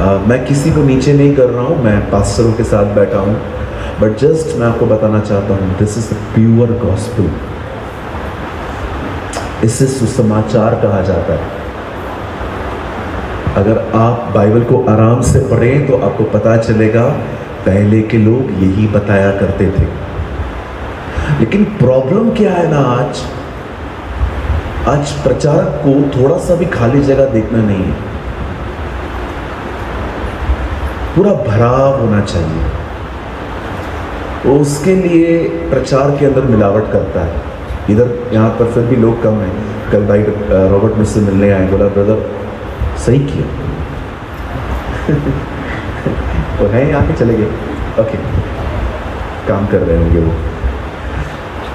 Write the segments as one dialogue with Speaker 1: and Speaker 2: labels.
Speaker 1: मैं किसी को नीचे नहीं कर रहा हूँ, मैं पास्टरों के साथ बैठा हूँ, बट जस्ट मैं आपको बताना चाहता हूँ, this is the pure gospel. इसे सुसमाचार कहा जाता है। अगर आप बाइबल को आराम से पढ़ें तो आपको पता चलेगा पहले के लोग यही बताया करते थे। लेकिन प्रॉब्लम क्या है ना, आज प्रचारक को थोड़ा सा भी खाली जगह देखना नहीं है, पूरा भराव होना चाहिए। वो उसके लिए प्रचार के अंदर मिलावट करता है। इधर यहाँ पर फिर भी लोग कम हैं। कल भाई रॉबर्ट मुझसे मिलने आए, बोला ब्रदर सही किया। वो है यहाँ पे चले गए, ओके, काम कर रहे होंगे वो।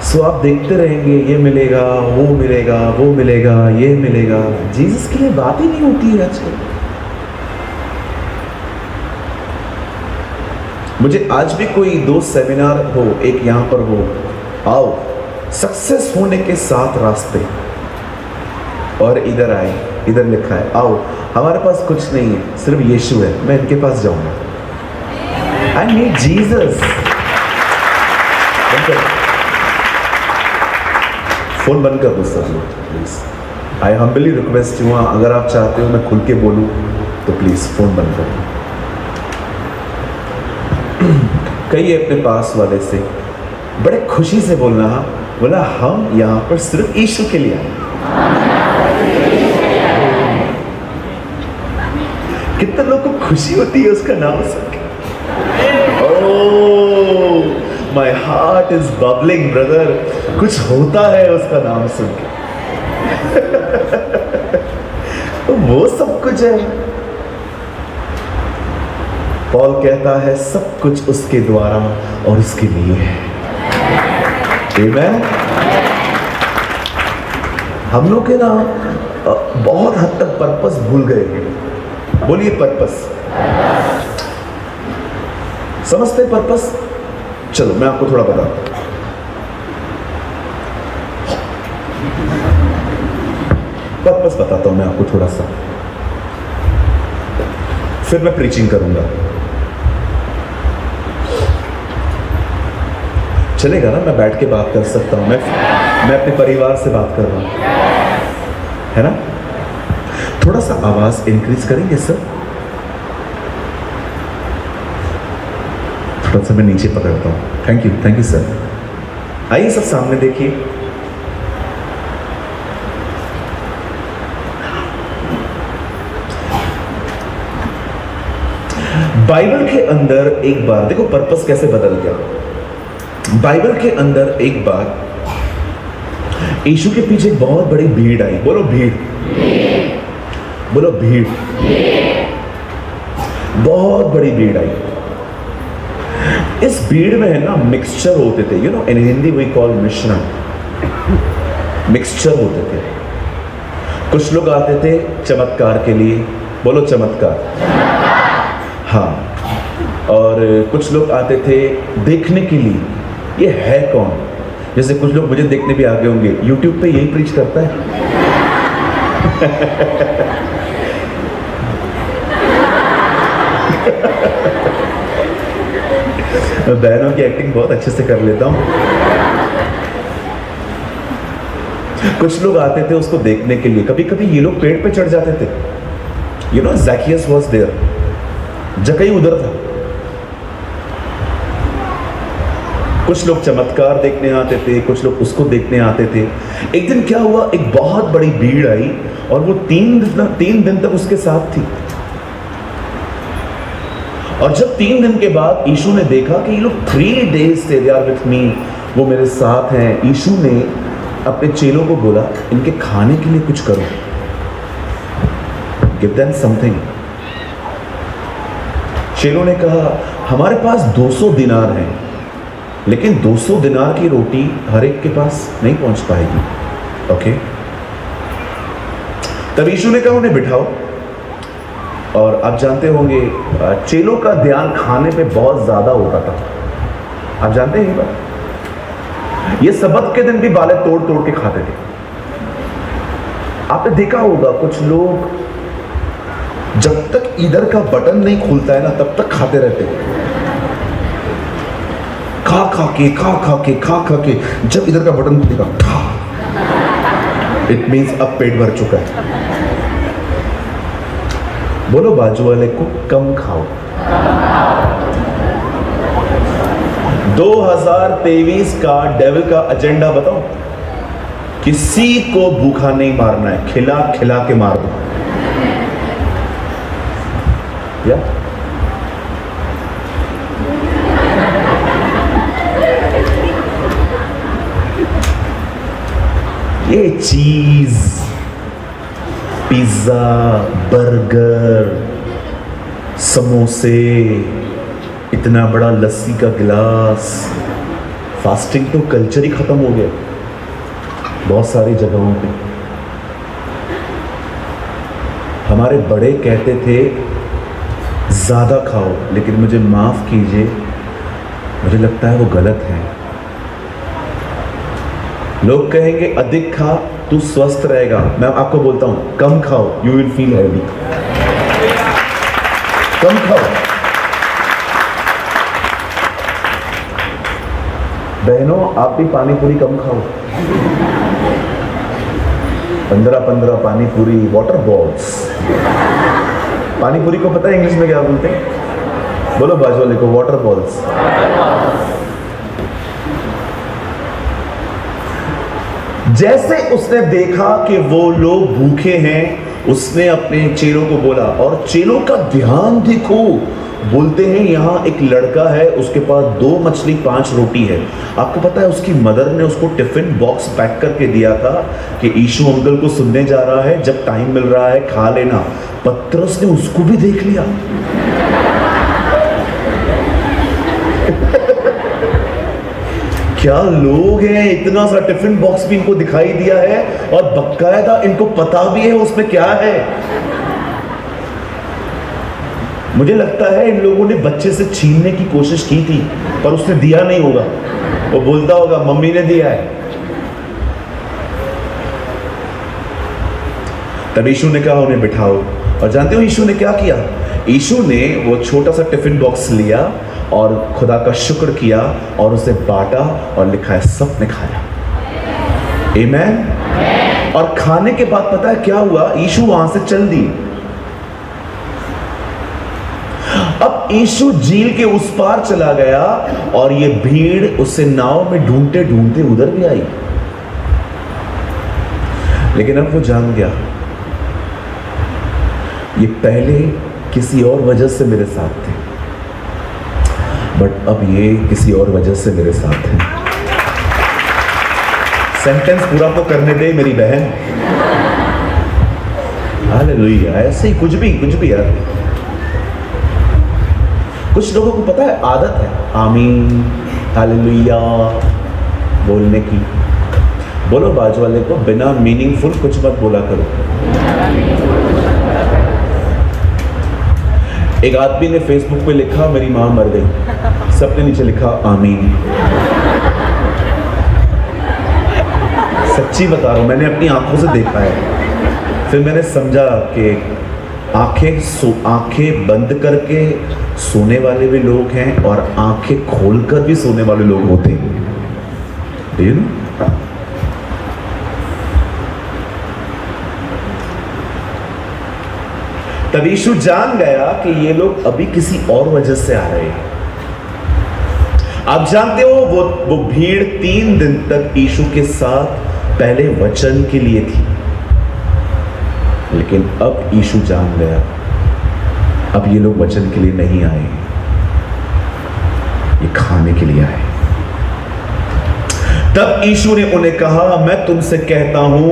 Speaker 1: सो आप देखते रहेंगे ये मिलेगा, वो मिलेगा, वो मिलेगा, ये मिलेगा। जीसस के लिए बात ही नहीं होती है आजकल। मुझे आज भी कोई 2 सेमिनार हो, एक यहाँ पर हो, आओ सक्सेस होने के 7 रास्ते, और इधर आए, इधर लिखा है आओ हमारे पास कुछ नहीं है, सिर्फ यीशु है, मैं इनके पास जाऊंगा। I need Jesus. फोन बंद कर दो सब लोग please. I humbly request you, अगर आप चाहते हो मैं खुल के बोलूं तो प्लीज फोन बंद कर दो। कहिए अपने पास वाले से बड़े खुशी से बोलना, बोला हम यहाँ पर सिर्फ यीशु के लिए आए। कितने लोगों को खुशी होती है उसका नाम सुन के। Oh my heart is bubbling brother, कुछ होता है उसका नाम सुन के। तो वो सब कुछ है। पॉल कहता है सब कुछ उसके द्वारा और उसके लिए है। आमीन। हम लोग के ना बहुत हद तक पर्पस भूल गए हैं। बोलिए पर्पस। समझते पर्पस? चलो मैं आपको थोड़ा बताता हूं। पर्पस बताता हूं मैं आपको थोड़ा सा, फिर मैं प्रीचिंग करूंगा। चलेगा ना? मैं बैठ के बात कर सकता हूं, मैं अपने परिवार से बात कर रहा हूं, है ना? थोड़ा सा आवाज इंक्रीज करेंगे सर? थोड़ा सा मैं नीचे पकड़ता हूं। Thank you sir. आइए सब सामने देखिए। बाइबल के अंदर एक बार देखो पर्पस कैसे बदल गया। बाइबल के अंदर एक बार यीशु के पीछे बहुत बड़ी भीड़ आई। बोलो भीड़, बोलो भीड़, बहुत बड़ी भीड़ आई। इस भीड़ में है ना मिक्सचर होते थे, you know in Hindi we call मिश्रण। मिक्सचर होते थे। कुछ लोग आते थे चमत्कार के लिए, बोलो चमत्कार, हाँ, और कुछ लोग आते थे देखने के लिए ये है कौन। जैसे कुछ लोग मुझे देखने भी आगे होंगे, YouTube पे यही प्रीच करता है। बहनों की एक्टिंग बहुत अच्छे से कर लेता हूँ। कुछ लोग आते थे उसको देखने के लिए। कभी कभी ये लोग पेड़ पे चढ़ जाते थे। यू नो ज़ैकियस वाज देयर, जकई उधर था। कुछ लोग चमत्कार देखने आते थे, कुछ लोग उसको देखने आते थे। एक दिन क्या हुआ, एक बहुत बड़ी भीड़ आई और वो 3 दिन तक उसके साथ थी। और जब 3 दिन के बाद यीशु ने देखा कि ये लोग 3 days से दे आर विथ मी, वो मेरे साथ हैं, यीशु ने अपने चेलों को बोला इनके खाने के लिए कुछ करो, गिव देम समथिंग। चेलों ने कहा हमारे पास 200 दिनार हैं, लेकिन 200 दिनार की रोटी हर एक के पास नहीं पहुंच पाएगी। ओके, तब यीशु ने कहा उन्हें बिठाओ। और आप जानते होंगे चेलों का ध्यान खाने पे बहुत ज्यादा होता था। आप जानते हैं ये बात? ये सबत के दिन भी बाले तोड़ तोड़ के खाते थे। आपने देखा होगा कुछ लोग जब तक इधर का बटन नहीं खुलता है ना तब तक खाते रहते हैं, खा खा के जब इधर का बटन खुलेगा खा, इट मीन्स अब पेट भर चुका है। बोलो बाजू वाले को कम खाओ। 2023 का डेविल का एजेंडा बताओ, किसी को भूखा नहीं मारना है, खिला खिला के मार दो। या ये चीज, पिज्जा, बर्गर, समोसे, इतना बड़ा लस्सी का गिलास, फास्टिंग तो कल्चर ही खत्म हो गया बहुत सारी जगहों पे। हमारे बड़े कहते थे ज्यादा खाओ, लेकिन मुझे माफ कीजिए, मुझे लगता है वो गलत है। लोग कहेंगे अधिक खा तू स्वस्थ रहेगा, मैं आपको बोलता हूं कम खाओ, यू विल फील हेल्दी। कम खाओ। बहनों आप भी पानी पूरी कम खाओ, 15-15 पानी पूरी, वाटर बॉल्स। पानी पूरी को पता है इंग्लिश में क्या बोलते हैं? बोलो बाजू वाले को, वाटर बॉल्स। जैसे उसने देखा कि वो लोग भूखे हैं, उसने अपने चेलों को बोला, और चेलों का ध्यान देखो, बोलते हैं यहां एक लड़का है, उसके पास 2 मछली 5 रोटी है। आपको पता है उसकी मदर ने उसको टिफिन बॉक्स पैक करके दिया था कि यीशु अंकल को सुनने जा रहा है, जब टाइम मिल रहा है खा लेना। पतरस ने उसको भी देख लिया। क्या लोग हैं, इतना सा टिफिन बॉक्स भी इनको दिखाई दिया है, और बकायदा इनको पता भी है उसमें क्या है। मुझे लगता है इन लोगों ने बच्चे से छीनने की कोशिश की थी, पर उसने दिया नहीं होगा। वो बोलता होगा मम्मी ने दिया है। तब यीशु ने कहा उन्हें बिठाओ, और जानते हो यीशु ने क्या किया? यीशु ने वो छोटा सा टिफिन बॉक्स लिया और खुदा का शुक्र किया और उसे बांटा, और लिखा है सबने खाया। आमीन। और खाने के बाद पता है क्या हुआ? यीशु वहां से चल दिए। अब यीशु झील के उस पार चला गया, और ये भीड़ उसे नाव में ढूंढते ढूंढते उधर भी आई। लेकिन अब वो जान गया ये पहले किसी और वजह से मेरे साथ थे, बट अब ये किसी और वजह से मेरे साथ है। सेंटेंस पूरा तो करने दे मेरी बहन। हालेलुया। ऐसे ही कुछ भी यार। कुछ लोगों को पता है आदत है आमीन हालेलुया बोलने की। बोलो बाजू वाले को बिना मीनिंगफुल कुछ मत बोला करो। एक आदमी ने फेसबुक पे लिखा मेरी मां मर गई, सबने नीचे लिखा आमीन। सच्ची बता रहा हूं, मैंने अपनी आंखों से देखा है। फिर मैंने समझा कि आंखें बंद करके सोने वाले भी लोग हैं और आंखें खोलकर भी सोने वाले लोग होते हैं। Do you know? तब यीशु जान गया कि ये लोग अभी किसी और वजह से आ रहे हैं। आप जानते हो वो भीड़ 3 दिन तक यीशु के साथ पहले वचन के लिए थी, लेकिन अब यीशु जान गया अब ये लोग वचन के लिए नहीं आए, ये खाने के लिए आए। तब यीशु ने उन्हें कहा मैं तुमसे कहता हूं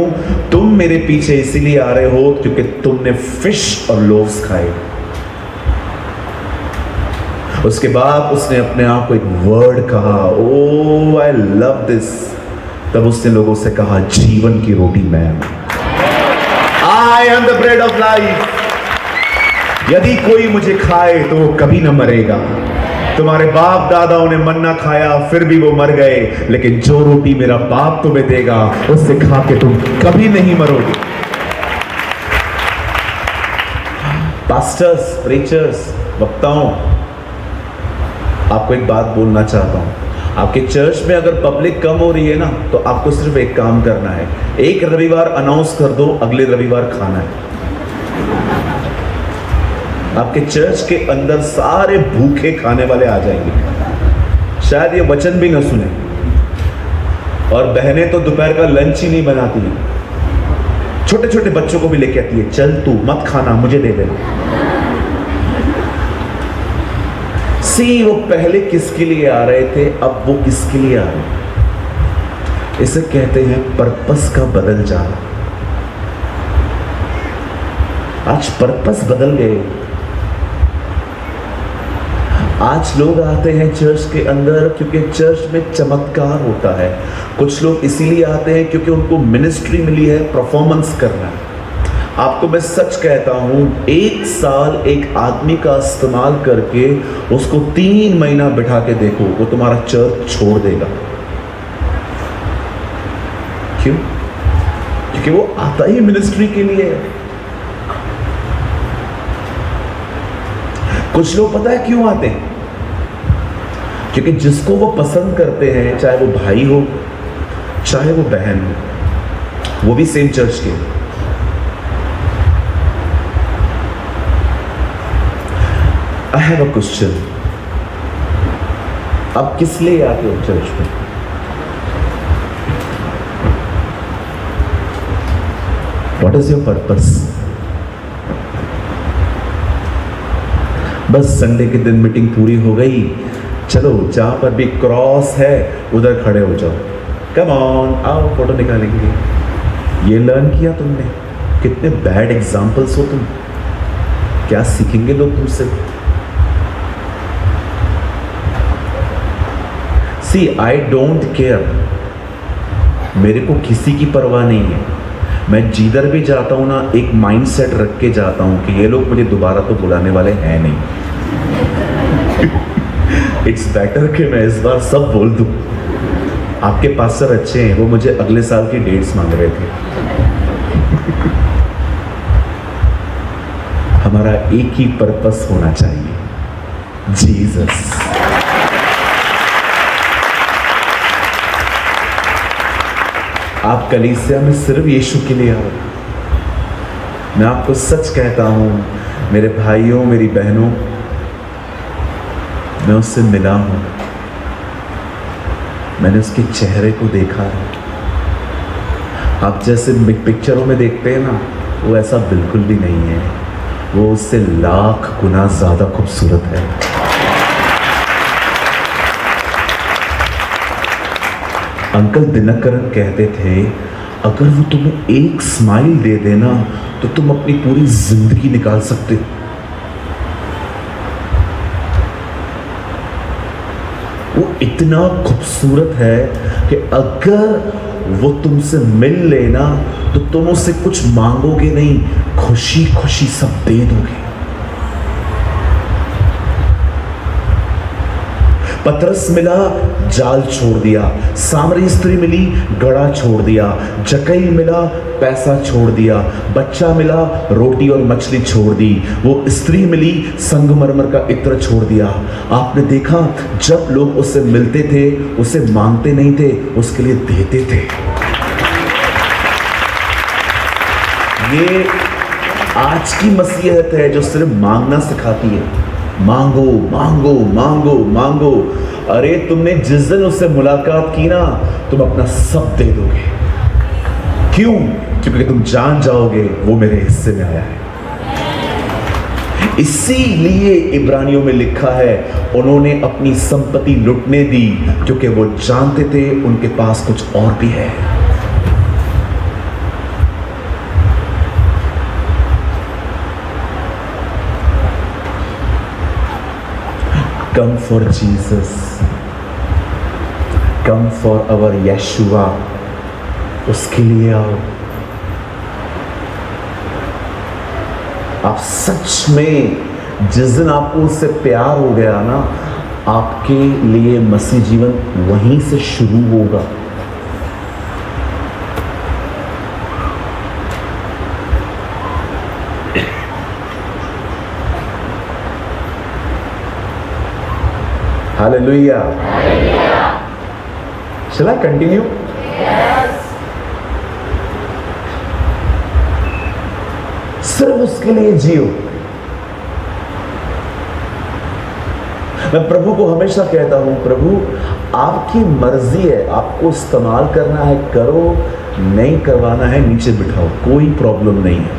Speaker 1: तुम मेरे पीछे इसीलिए आ रहे हो क्योंकि तुमने फिश और लोव्स खाए। उसके बाद उसने अपने आप को एक वर्ड कहा, ओह आई लव दिस। तब उसने लोगों से कहा जीवन की रोटी मैं हूं। I am the bread of life. यदि कोई मुझे खाए तो वो कभी न मरेगा। तुम्हारे बाप दादाओं ने मन्ना खाया फिर भी वो मर गए, लेकिन जो रोटी मेरा बाप तुम्हें देगा उससे खा के तुम कभी नहीं मरोगे। पास्टर्स, प्रीचर्स, वक्ताओं, आपको एक बात बोलना चाहता हूं। आपके चर्च में अगर पब्लिक कम हो रही है ना, तो आपको सिर्फ एक काम करना है, एक रविवार अनाउंस कर दो, अगले रविवार खाना है। आपके चर्च के अंदर सारे भूखे खाने वाले आ जाएंगे, शायद ये वचन भी ना सुने। और बहनें तो दोपहर का लंच ही नहीं बनाती, छोटे छोटे बच्चों को भी लेके आती है, चल तू मत खाना, मुझे दे देना। सी, वो पहले किसके लिए आ रहे थे, अब वो किसके लिए आ रहे हैं। इसे कहते हैं पर्पस का बदल जाना। आज पर्पस बदल गए। आज लोग आते हैं चर्च के अंदर क्योंकि चर्च में चमत्कार होता है। कुछ लोग इसीलिए आते हैं क्योंकि उनको मिनिस्ट्री मिली है परफॉर्मेंस करना है। आपको मैं सच कहता हूं, एक साल एक आदमी का इस्तेमाल करके उसको 3 महीना बिठा के देखो, वो तुम्हारा चर्च छोड़ देगा। क्यों? क्योंकि वो आता ही मिनिस्ट्री के लिए है। कुछ लोग पता है क्यों आते हैं? क्योंकि जिसको वो पसंद करते हैं, चाहे वो भाई हो चाहे वो बहन हो, वो भी सेम चर्च के। आई हैव अ क्वेश्चन, आप किस लिए आते हो चर्च में? What is your purpose? बस संडे के दिन मीटिंग पूरी हो गई, चलो जहां पर भी क्रॉस है उधर खड़े हो जाओ, कम ऑन आओ फोटो निकालेंगे। ये लर्न किया तुमने? कितने बैड एग्जाम्पल्स हो तुम। क्या सीखेंगे लोग तुमसे? सी, आई डोंट केयर, मेरे को किसी की परवाह नहीं है। मैं जिधर भी जाता हूं ना, एक माइंडसेट रख के जाता हूं कि ये लोग मुझे दोबारा तो बुलाने वाले हैं नहीं। इट्स बेटर कि मैं इस बार सब बोल दूं। आपके पास्टर अच्छे हैं, वो मुझे अगले साल की डेट्स मांग रहे थे। हमारा एक ही पर्पस होना चाहिए, जीसस। आप कलीसिया में सिर्फ यीशु के लिए आओ। मैं आपको सच कहता हूं मेरे भाइयों, मेरी बहनों, मैं उससे मिला हूं, मैंने उसके चेहरे को देखा है। आप जैसे पिक्चरों में देखते हैं ना, वो ऐसा बिल्कुल भी नहीं है। वो उससे लाख गुना ज्यादा खूबसूरत है। अंकल दिनकरन कहते थे, अगर वो तुम्हें एक स्माइल दे देना तो तुम अपनी पूरी जिंदगी निकाल सकते हो। वो इतना खूबसूरत है कि अगर वो तुमसे मिल लेना तो तुम उससे कुछ मांगोगे नहीं, खुशी खुशी सब दे दोगे। पतरस मिला, जाल छोड़ दिया। सामरी स्त्री मिली, गड़ा छोड़ दिया। जकई मिला, पैसा छोड़ दिया। बच्चा मिला, रोटी और मछली छोड़ दी। वो स्त्री मिली, संगमरमर का इत्र छोड़ दिया। आपने देखा, जब लोग उससे मिलते थे, उसे मांगते नहीं थे, उसके लिए देते थे। ये आज की मसीहत है जो सिर्फ मांगना सिखाती है। मांगो मांगो मांगो मांगो। अरे तुमने जिस दिन उससे मुलाकात की ना, तुम अपना सब दे दोगे। क्यों? क्योंकि तुम जान जाओगे वो मेरे हिस्से में आया है। इसीलिए इब्रानियों में लिखा है, उन्होंने अपनी संपत्ति लुटने दी क्योंकि वो जानते थे उनके पास कुछ और भी है। Come for Jesus. Come for our Yeshua. उसके लिए आओ। आप सच में जिस दिन आपको उससे प्यार हो गया ना, आपके लिए मसीह जीवन वहीं से शुरू होगा। हालेलुया। Shall I continue? सिर्फ उसके लिए जियो। मैं प्रभु को हमेशा कहता हूं, प्रभु आपकी मर्जी है, आपको इस्तेमाल करना है करो, नहीं करवाना है नीचे बिठाओ, कोई प्रॉब्लम नहीं है।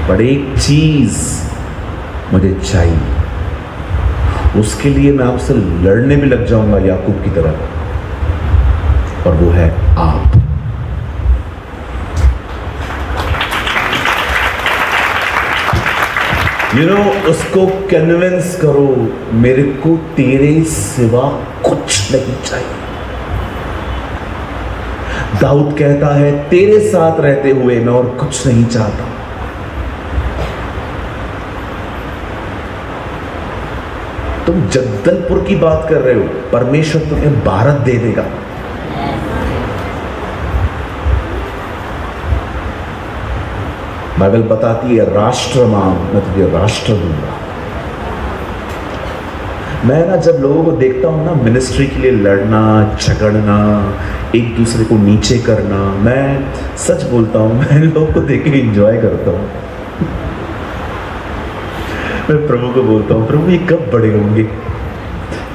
Speaker 1: पर एक चीज मुझे चाहिए, उसके लिए मैं आपसे लड़ने भी लग जाऊंगा याकूब की तरह, और वो है आप। उसको कन्विंस करो, मेरे को तेरे सिवा कुछ नहीं चाहिए। दाऊद कहता है, तेरे साथ रहते हुए मैं और कुछ नहीं चाहता। तुम जगदलपुर की बात कर रहे हो, परमेश्वर तुम्हें भारत दे देगा। बाइबल बताती है, राष्ट्र मांग, मैं तुझे राष्ट्र दूंगा। मैं ना जब लोगों को देखता हूं ना मिनिस्ट्री के लिए लड़ना, झगड़ना, एक दूसरे को नीचे करना, मैं सच बोलता हूं, मैं लोगों को देख के एंजॉय करता हूं। मैं प्रभु को बोलता हूं, प्रभु ये कब बड़े होंगे,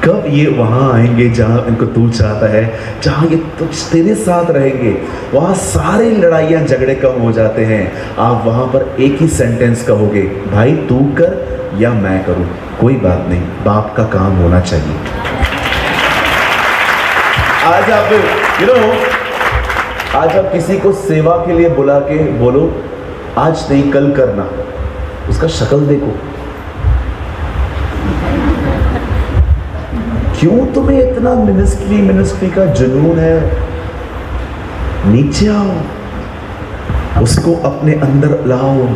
Speaker 1: कब ये वहां आएंगे जहां इनको तू चाहता है, जहां ये तुझ तेरे साथ रहेंगे, वहां सारी लड़ाइयां झगड़े कम हो जाते हैं। आप वहां पर एक ही सेंटेंस कहोगे, भाई तू कर या मैं करूं, कोई बात नहीं, बाप का काम होना चाहिए। आज आप किसी को सेवा के लिए बुला के बोलो, आज नहीं कल करना, उसका शक्ल देखो। क्यों तुम्हें इतना मिनिस्ट्री का जुनून है? नीचे आओ, उसको अपने अंदर लाओ।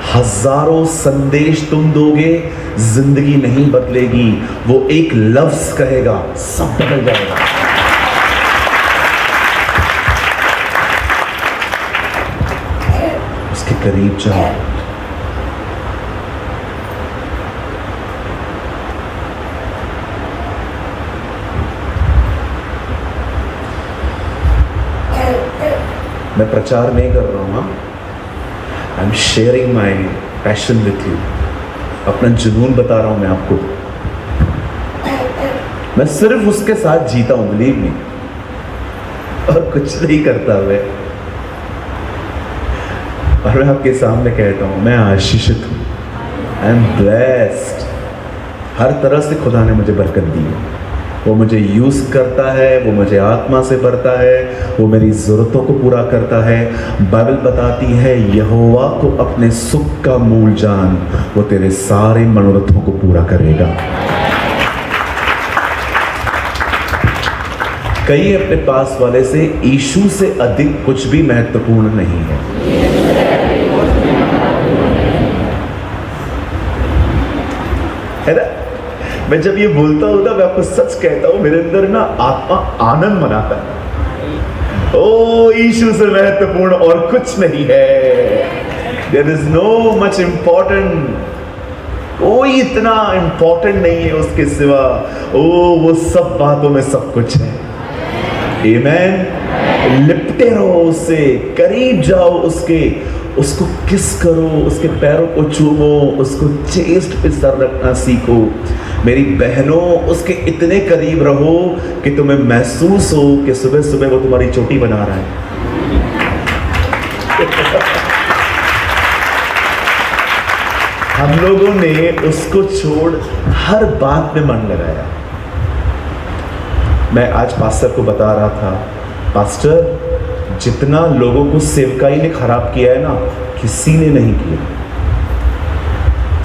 Speaker 1: हजारों संदेश तुम दोगे, जिंदगी नहीं बदलेगी। वो एक लफ्ज कहेगा, सब बदल जाएगा। उसके करीब जाओ, मैं प्रचार नहीं कर रहा हूँ, I am sharing my passion with you. अपना जुनून बता रहा हूं मैं आपको। मैं सिर्फ उसके साथ जीता हूं, बिलीव मी, और कुछ नहीं करता मैं। और मैं आपके सामने कहता हूं, मैं आशीषित हूं, आई एम ब्लेस्ड। हर तरह से खुदा ने मुझे बरकत दी है। वो मुझे यूज करता है, वो मुझे आत्मा से भरता है, वो मेरी जरूरतों को पूरा करता है। बाइबल बताती है, यहोवा को अपने सुख का मूल जान, वो तेरे सारे मनोरथों को पूरा करेगा। कई अपने पास वाले से, यीशु से अधिक कुछ भी महत्वपूर्ण नहीं है। है ना? मैं जब ये बोलता हूं ना, मैं आपको सच कहता हूं, मेरे अंदर ना आत्मा आनंद मनाता है। ओ यीशु से महत्वपूर्ण और कुछ नहीं है। There is no much important, कोई इतना इम्पोर्टेंट नहीं है उसके सिवा। ओ वो सब बातों में सब कुछ है। आमेन। लिपटे रहो उससे, करीब जाओ उसके, उसको किस करो, उसके पैरों को चूमो, उसको चेस्ट पे सर रखना सीखो। मेरी बहनों, उसके इतने करीब रहो कि तुम्हें महसूस हो कि सुबह सुबह वो तुम्हारी चोटी बना रहा है। हम लोगों ने उसको छोड़ हर बात में मन लगाया। मैं आज पास्टर को बता रहा था, पास्टर जितना लोगों को सेवकाई ने खराब किया है ना, किसी ने नहीं किया।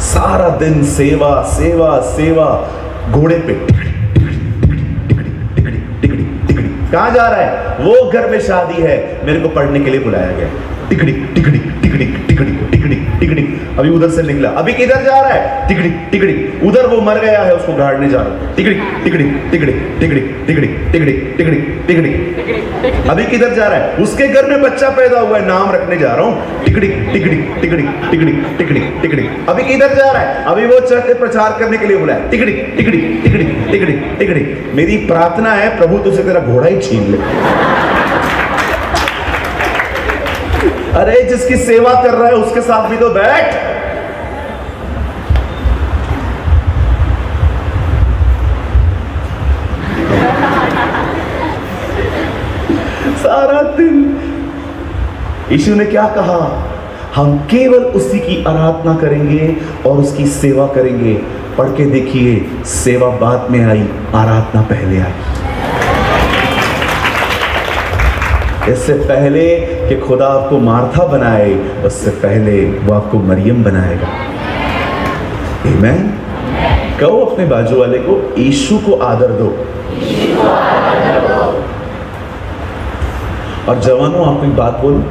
Speaker 1: सारा दिन सेवा सेवा सेवा, घोड़े पे टिकड़ी। कहां जा रहा है वो? घर में शादी है, मेरे को पढ़ने के लिए बुलाया गया। टिकड़ी टिकड़ी टिकड़ी टिकड़िक टिकड़िक टिकड़िक टिकड़िक। अभी उधर से निकला, अभी किधर जा रहा है? टिकड़िक टिकड़िक। उधर वो मर गया है, उसको गाड़ने जा रहा है। टिकड़िक टिकड़िक टिकड़िक टिकड़िक टिकड़िक टिकड़िक टिकड़िक टिकड़िक। अभी किधर जा रहा है? उसके घर में बच्चा पैदा हुआ है, नाम रखने जा रहा हूँ। टिकड़िक टिकड़िक टिकड़िक टिकड़िक टिकड़िक टिकड़िक। अभी किधर जा रहा है? अभी वो चर्च में प्रचार करने के लिए बोला है। टिकड़िक टिकड़िक टिकड़िक टिकड़िक टिकड़िक। मेरी प्रार्थना है प्रभु तुझसे तेरा घोड़ा ही छीन ले। अरे जिसकी सेवा कर रहा है उसके साथ भी तो बैठ। सारा दिन यीशु ने क्या कहा? हम केवल उसी की आराधना करेंगे और उसकी सेवा करेंगे। पढ़ के देखिए, सेवा बाद में आई, आराधना पहले आई। इससे पहले कि खुदा आपको मार्था बनाए, उससे पहले वो आपको मरियम बनाएगा। आमीन। कहो अपने बाजू वाले को, यीशु को आदर दो। और जवानों, आपको एक बात बोलूं,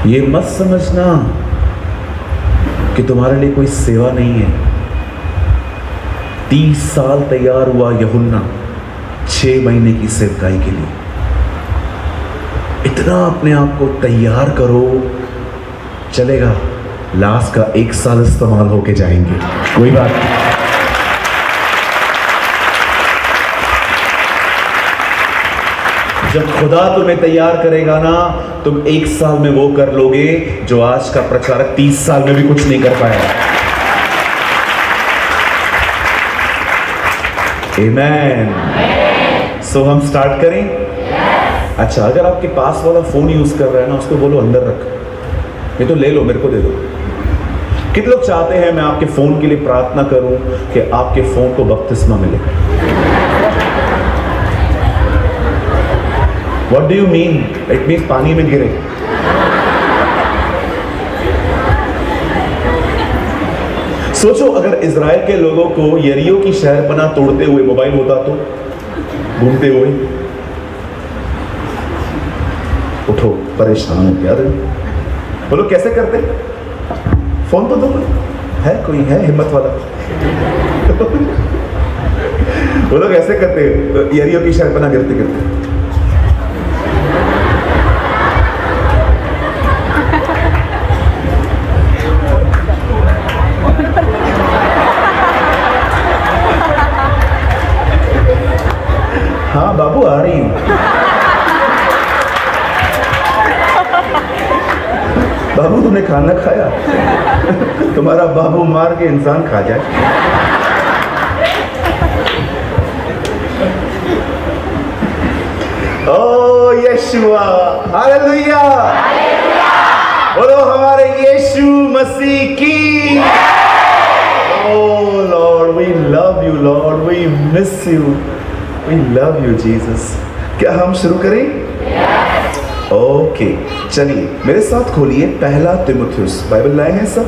Speaker 1: ये मत समझना कि तुम्हारे लिए कोई सेवा नहीं है। 30 साल तैयार हुआ यूहन्ना 6 महीने की सेवकाई के लिए। इतना अपने आप को तैयार करो, चलेगा। लास्ट का 1 साल इस्तेमाल होके जाएंगे, कोई बात नहीं। जब खुदा तुम्हें तैयार करेगा ना, तुम 1 साल में वो कर लोगे जो आज का प्रचारक 30 साल में भी कुछ नहीं कर पाया। आमीन। सो हम स्टार्ट करें? अच्छा, अगर आपके पास वाला फोन यूज कर रहा है ना, उसको बोलो अंदर रख, ये तो ले लो, मेरे को दे दो। कितने लोग चाहते हैं मैं आपके फोन के लिए प्रार्थना करूं कि आपके फोन को बपतिस्मा मिले? What do you mean? It means पानी में गिरे। सोचो अगर इजराइल के लोगों को यरीहो की शहरपनाह तोड़ते हुए मोबाइल होता तो, घूमते हुए। उठो, परेशान हो क्या? बोलो कैसे करते? फोन तो दो, है कोई है हिम्मत वाला? बोलो कैसे करते यरीहो की शहरपनाह गिरते गिरते? हाँ बाबू, आ रही हूं। बाबू तुमने खाना खाया? तुम्हारा बाबू मार के इंसान खा जाए। ओ यीशुआ, हालेलुया। बोलो हमारे यीशु मसीह की। ओ Lord, we love you Lord, we miss you, we love you Jesus. क्या हम शुरू करें? ओके, चलिए मेरे साथ खोलिए पहला तीमुथियुस। बाइबल लाए हैं सब?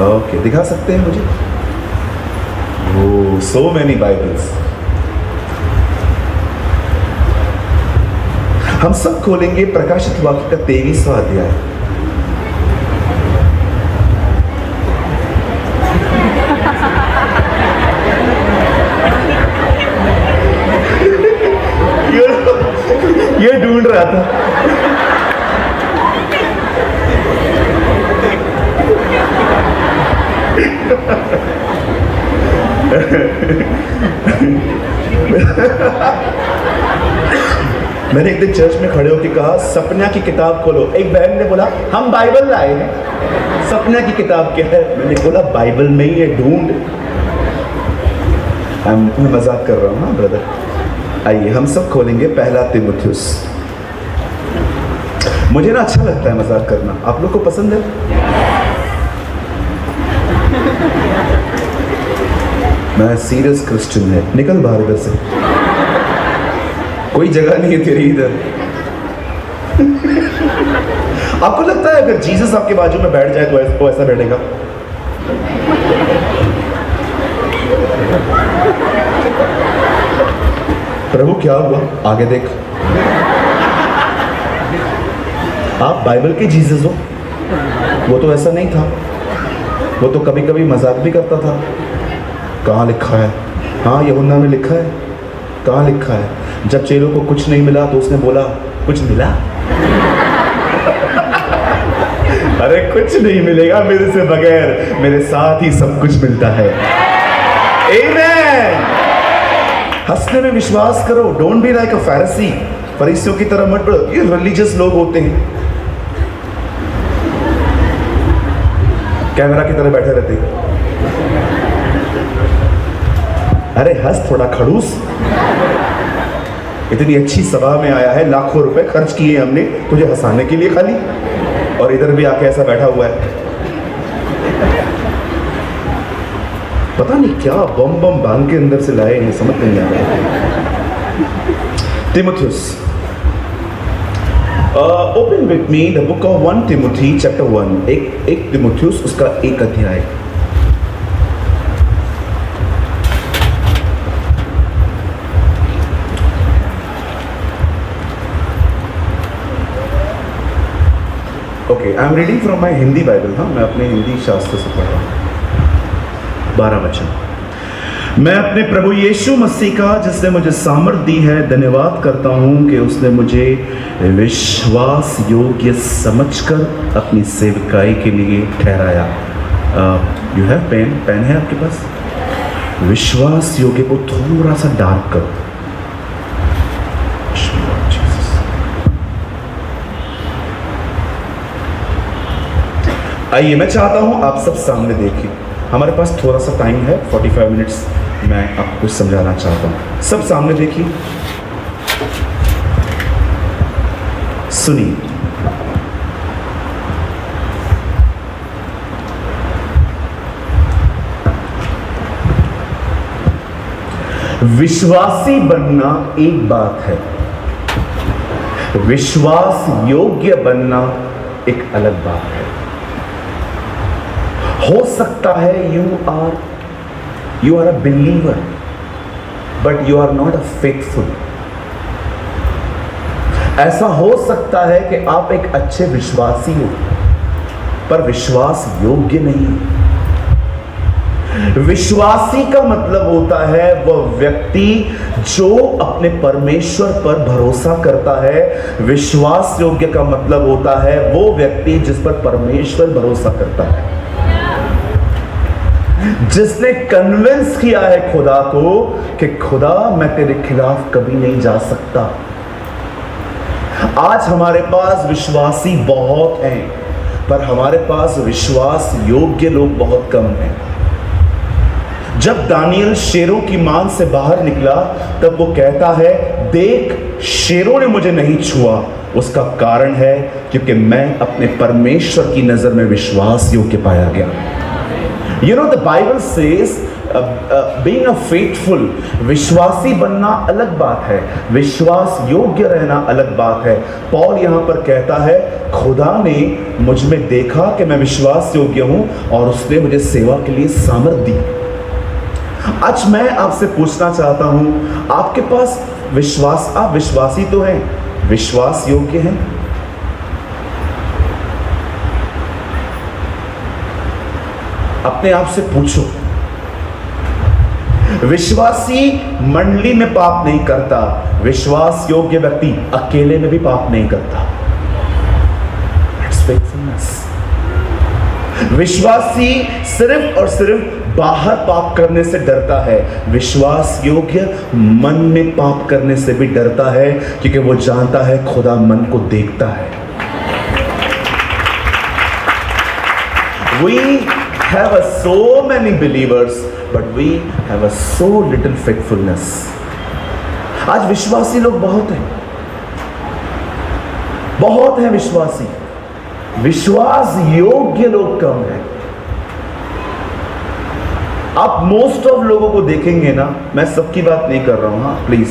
Speaker 1: ओके, दिखा सकते हैं मुझे? ओह, सो मेनी बाइबल्स। हम सब खोलेंगे प्रकाशित वाक्य का 23वां अध्याय। ये ढूंढ रहा था। मैंने एक दिन चर्च में खड़े होकर कहा, सपना की किताब खोलो। एक बहन ने बोला, हम बाइबल लाए हैं, सपना की किताब क्या है? मैंने बोला बाइबल में ही है, ढूंढ। मैं मजाक कर रहा हूँ ना ब्रदर। आइए हम सब खोलेंगे पहला तीमुथियुस। मुझे ना अच्छा लगता है मजाक करना, आप लोग को पसंद है? मैं सीरियस क्रिश्चियन है। निकल बाहर इधर से, कोई जगह नहीं है तेरी इधर। आपको लगता है अगर जीसस आपके बाजू में बैठ जाए तो ऐसा बैठेगा? प्रभु क्या हुआ? आगे देख। आप बाइबल के जीसस हो। वो तो ऐसा नहीं था, वो तो कभी कभी मजाक भी करता था। कहाँ लिखा है? हाँ, यूहन्ना में लिखा है। कहाँ लिखा है? जब चेलों को कुछ नहीं मिला तो उसने बोला, कुछ मिला? अरे कुछ नहीं मिलेगा मेरे से बगैर, मेरे साथ ही सब कुछ मिलता है। आमीन। हंसने में विश्वास करो। Don't be like a Pharisee. फरीसियों की तरह मत बढ़ो। ये रिलीजियस लोग होते हैं, कैमरा की तरह बैठे रहते हैं। अरे हंस थोड़ा खड़ूस। इतनी अच्छी सभा में आया है, लाखों रुपए खर्च किए हमने तुझे हंसाने के लिए खाली, और इधर भी आके ऐसा बैठा हुआ है। पता नहीं क्या बम बम बांध के अंदर से लाए हैं, समझ नहीं आ रहा। Timothy, open with me the book of 1 Timothy chapter 1। एक तिमोथियस उसका 1 अध्याय। Okay, I am reading from my Hindi Bible. हाँ, मैं अपने हिंदी शास्त्र से पढ़ रहा हूँ। 12 वचन। मैं अपने प्रभु यीशु मसीह का, जिसने मुझे सामर्थ दी है, धन्यवाद करता हूँ कि उसने मुझे विश्वास योग्य समझकर अपनी सेवकाई के लिए ठहराया। यू हैव पेन है आपके पास? विश्वास योग्य को थोड़ा सा डार्क करो। आइए, मैं चाहता हूं आप सब सामने देखिए। हमारे पास थोड़ा सा टाइम है, 45 मिनट्स। मैं आपको कुछ समझाना चाहता हूं। सब सामने देखिए, सुनिए। विश्वासी बनना एक बात है, विश्वास योग्य बनना एक अलग बात है। हो सकता है you are a believer but you are not a faithful. ऐसा हो सकता है कि आप एक अच्छे विश्वासी हो पर विश्वास योग्य नहीं। विश्वासी का मतलब होता है वह व्यक्ति जो अपने परमेश्वर पर भरोसा करता है। विश्वास योग्य का मतलब होता है वो व्यक्ति जिस पर परमेश्वर भरोसा करता है, जिसने कन्विंस किया है खुदा को कि खुदा मैं तेरे खिलाफ कभी नहीं जा सकता। आज हमारे पास विश्वासी बहुत हैं पर हमारे पास विश्वास योग्य लोग बहुत कम हैं। जब दानियल शेरों की मान से बाहर निकला तब वो कहता है, देख शेरों ने मुझे नहीं छुआ। उसका कारण है क्योंकि मैं अपने परमेश्वर की नजर में विश्वास योग्य पाया गया। You know, the Bible says being a faithful, विश्वासी बनना अलग बात है, विश्वास योग्य रहना अलग बात है। पौल यहाँ पर कहता है, खुदा ने मुझ में देखा कि मैं विश्वास योग्य हूँ और उसने मुझे सेवा के लिए सामर्थ दी। आज मैं आपसे पूछना चाहता हूँ, आपके पास विश्वास, आप विश्वासी तो हैं, विश्वास योग्य हैं? अपने आप से पूछो। विश्वासी मंडली में पाप नहीं करता, विश्वास योग्य व्यक्ति अकेले में भी पाप नहीं करता। That's faithfulness। विश्वासी सिर्फ और सिर्फ बाहर पाप करने से डरता है, विश्वास योग्य मन में पाप करने से भी डरता है क्योंकि वो जानता है खुदा मन को देखता है। We have so many believers but we have a so little faithfulness। आज विश्वासी लोग बहुत हैं विश्वासी, विश्वास योग्य लोग कम हैं। आप मोस्ट ऑफ लोगों को देखेंगे ना, मैं सबकी बात नहीं कर रहा हूं, हाँ प्लीज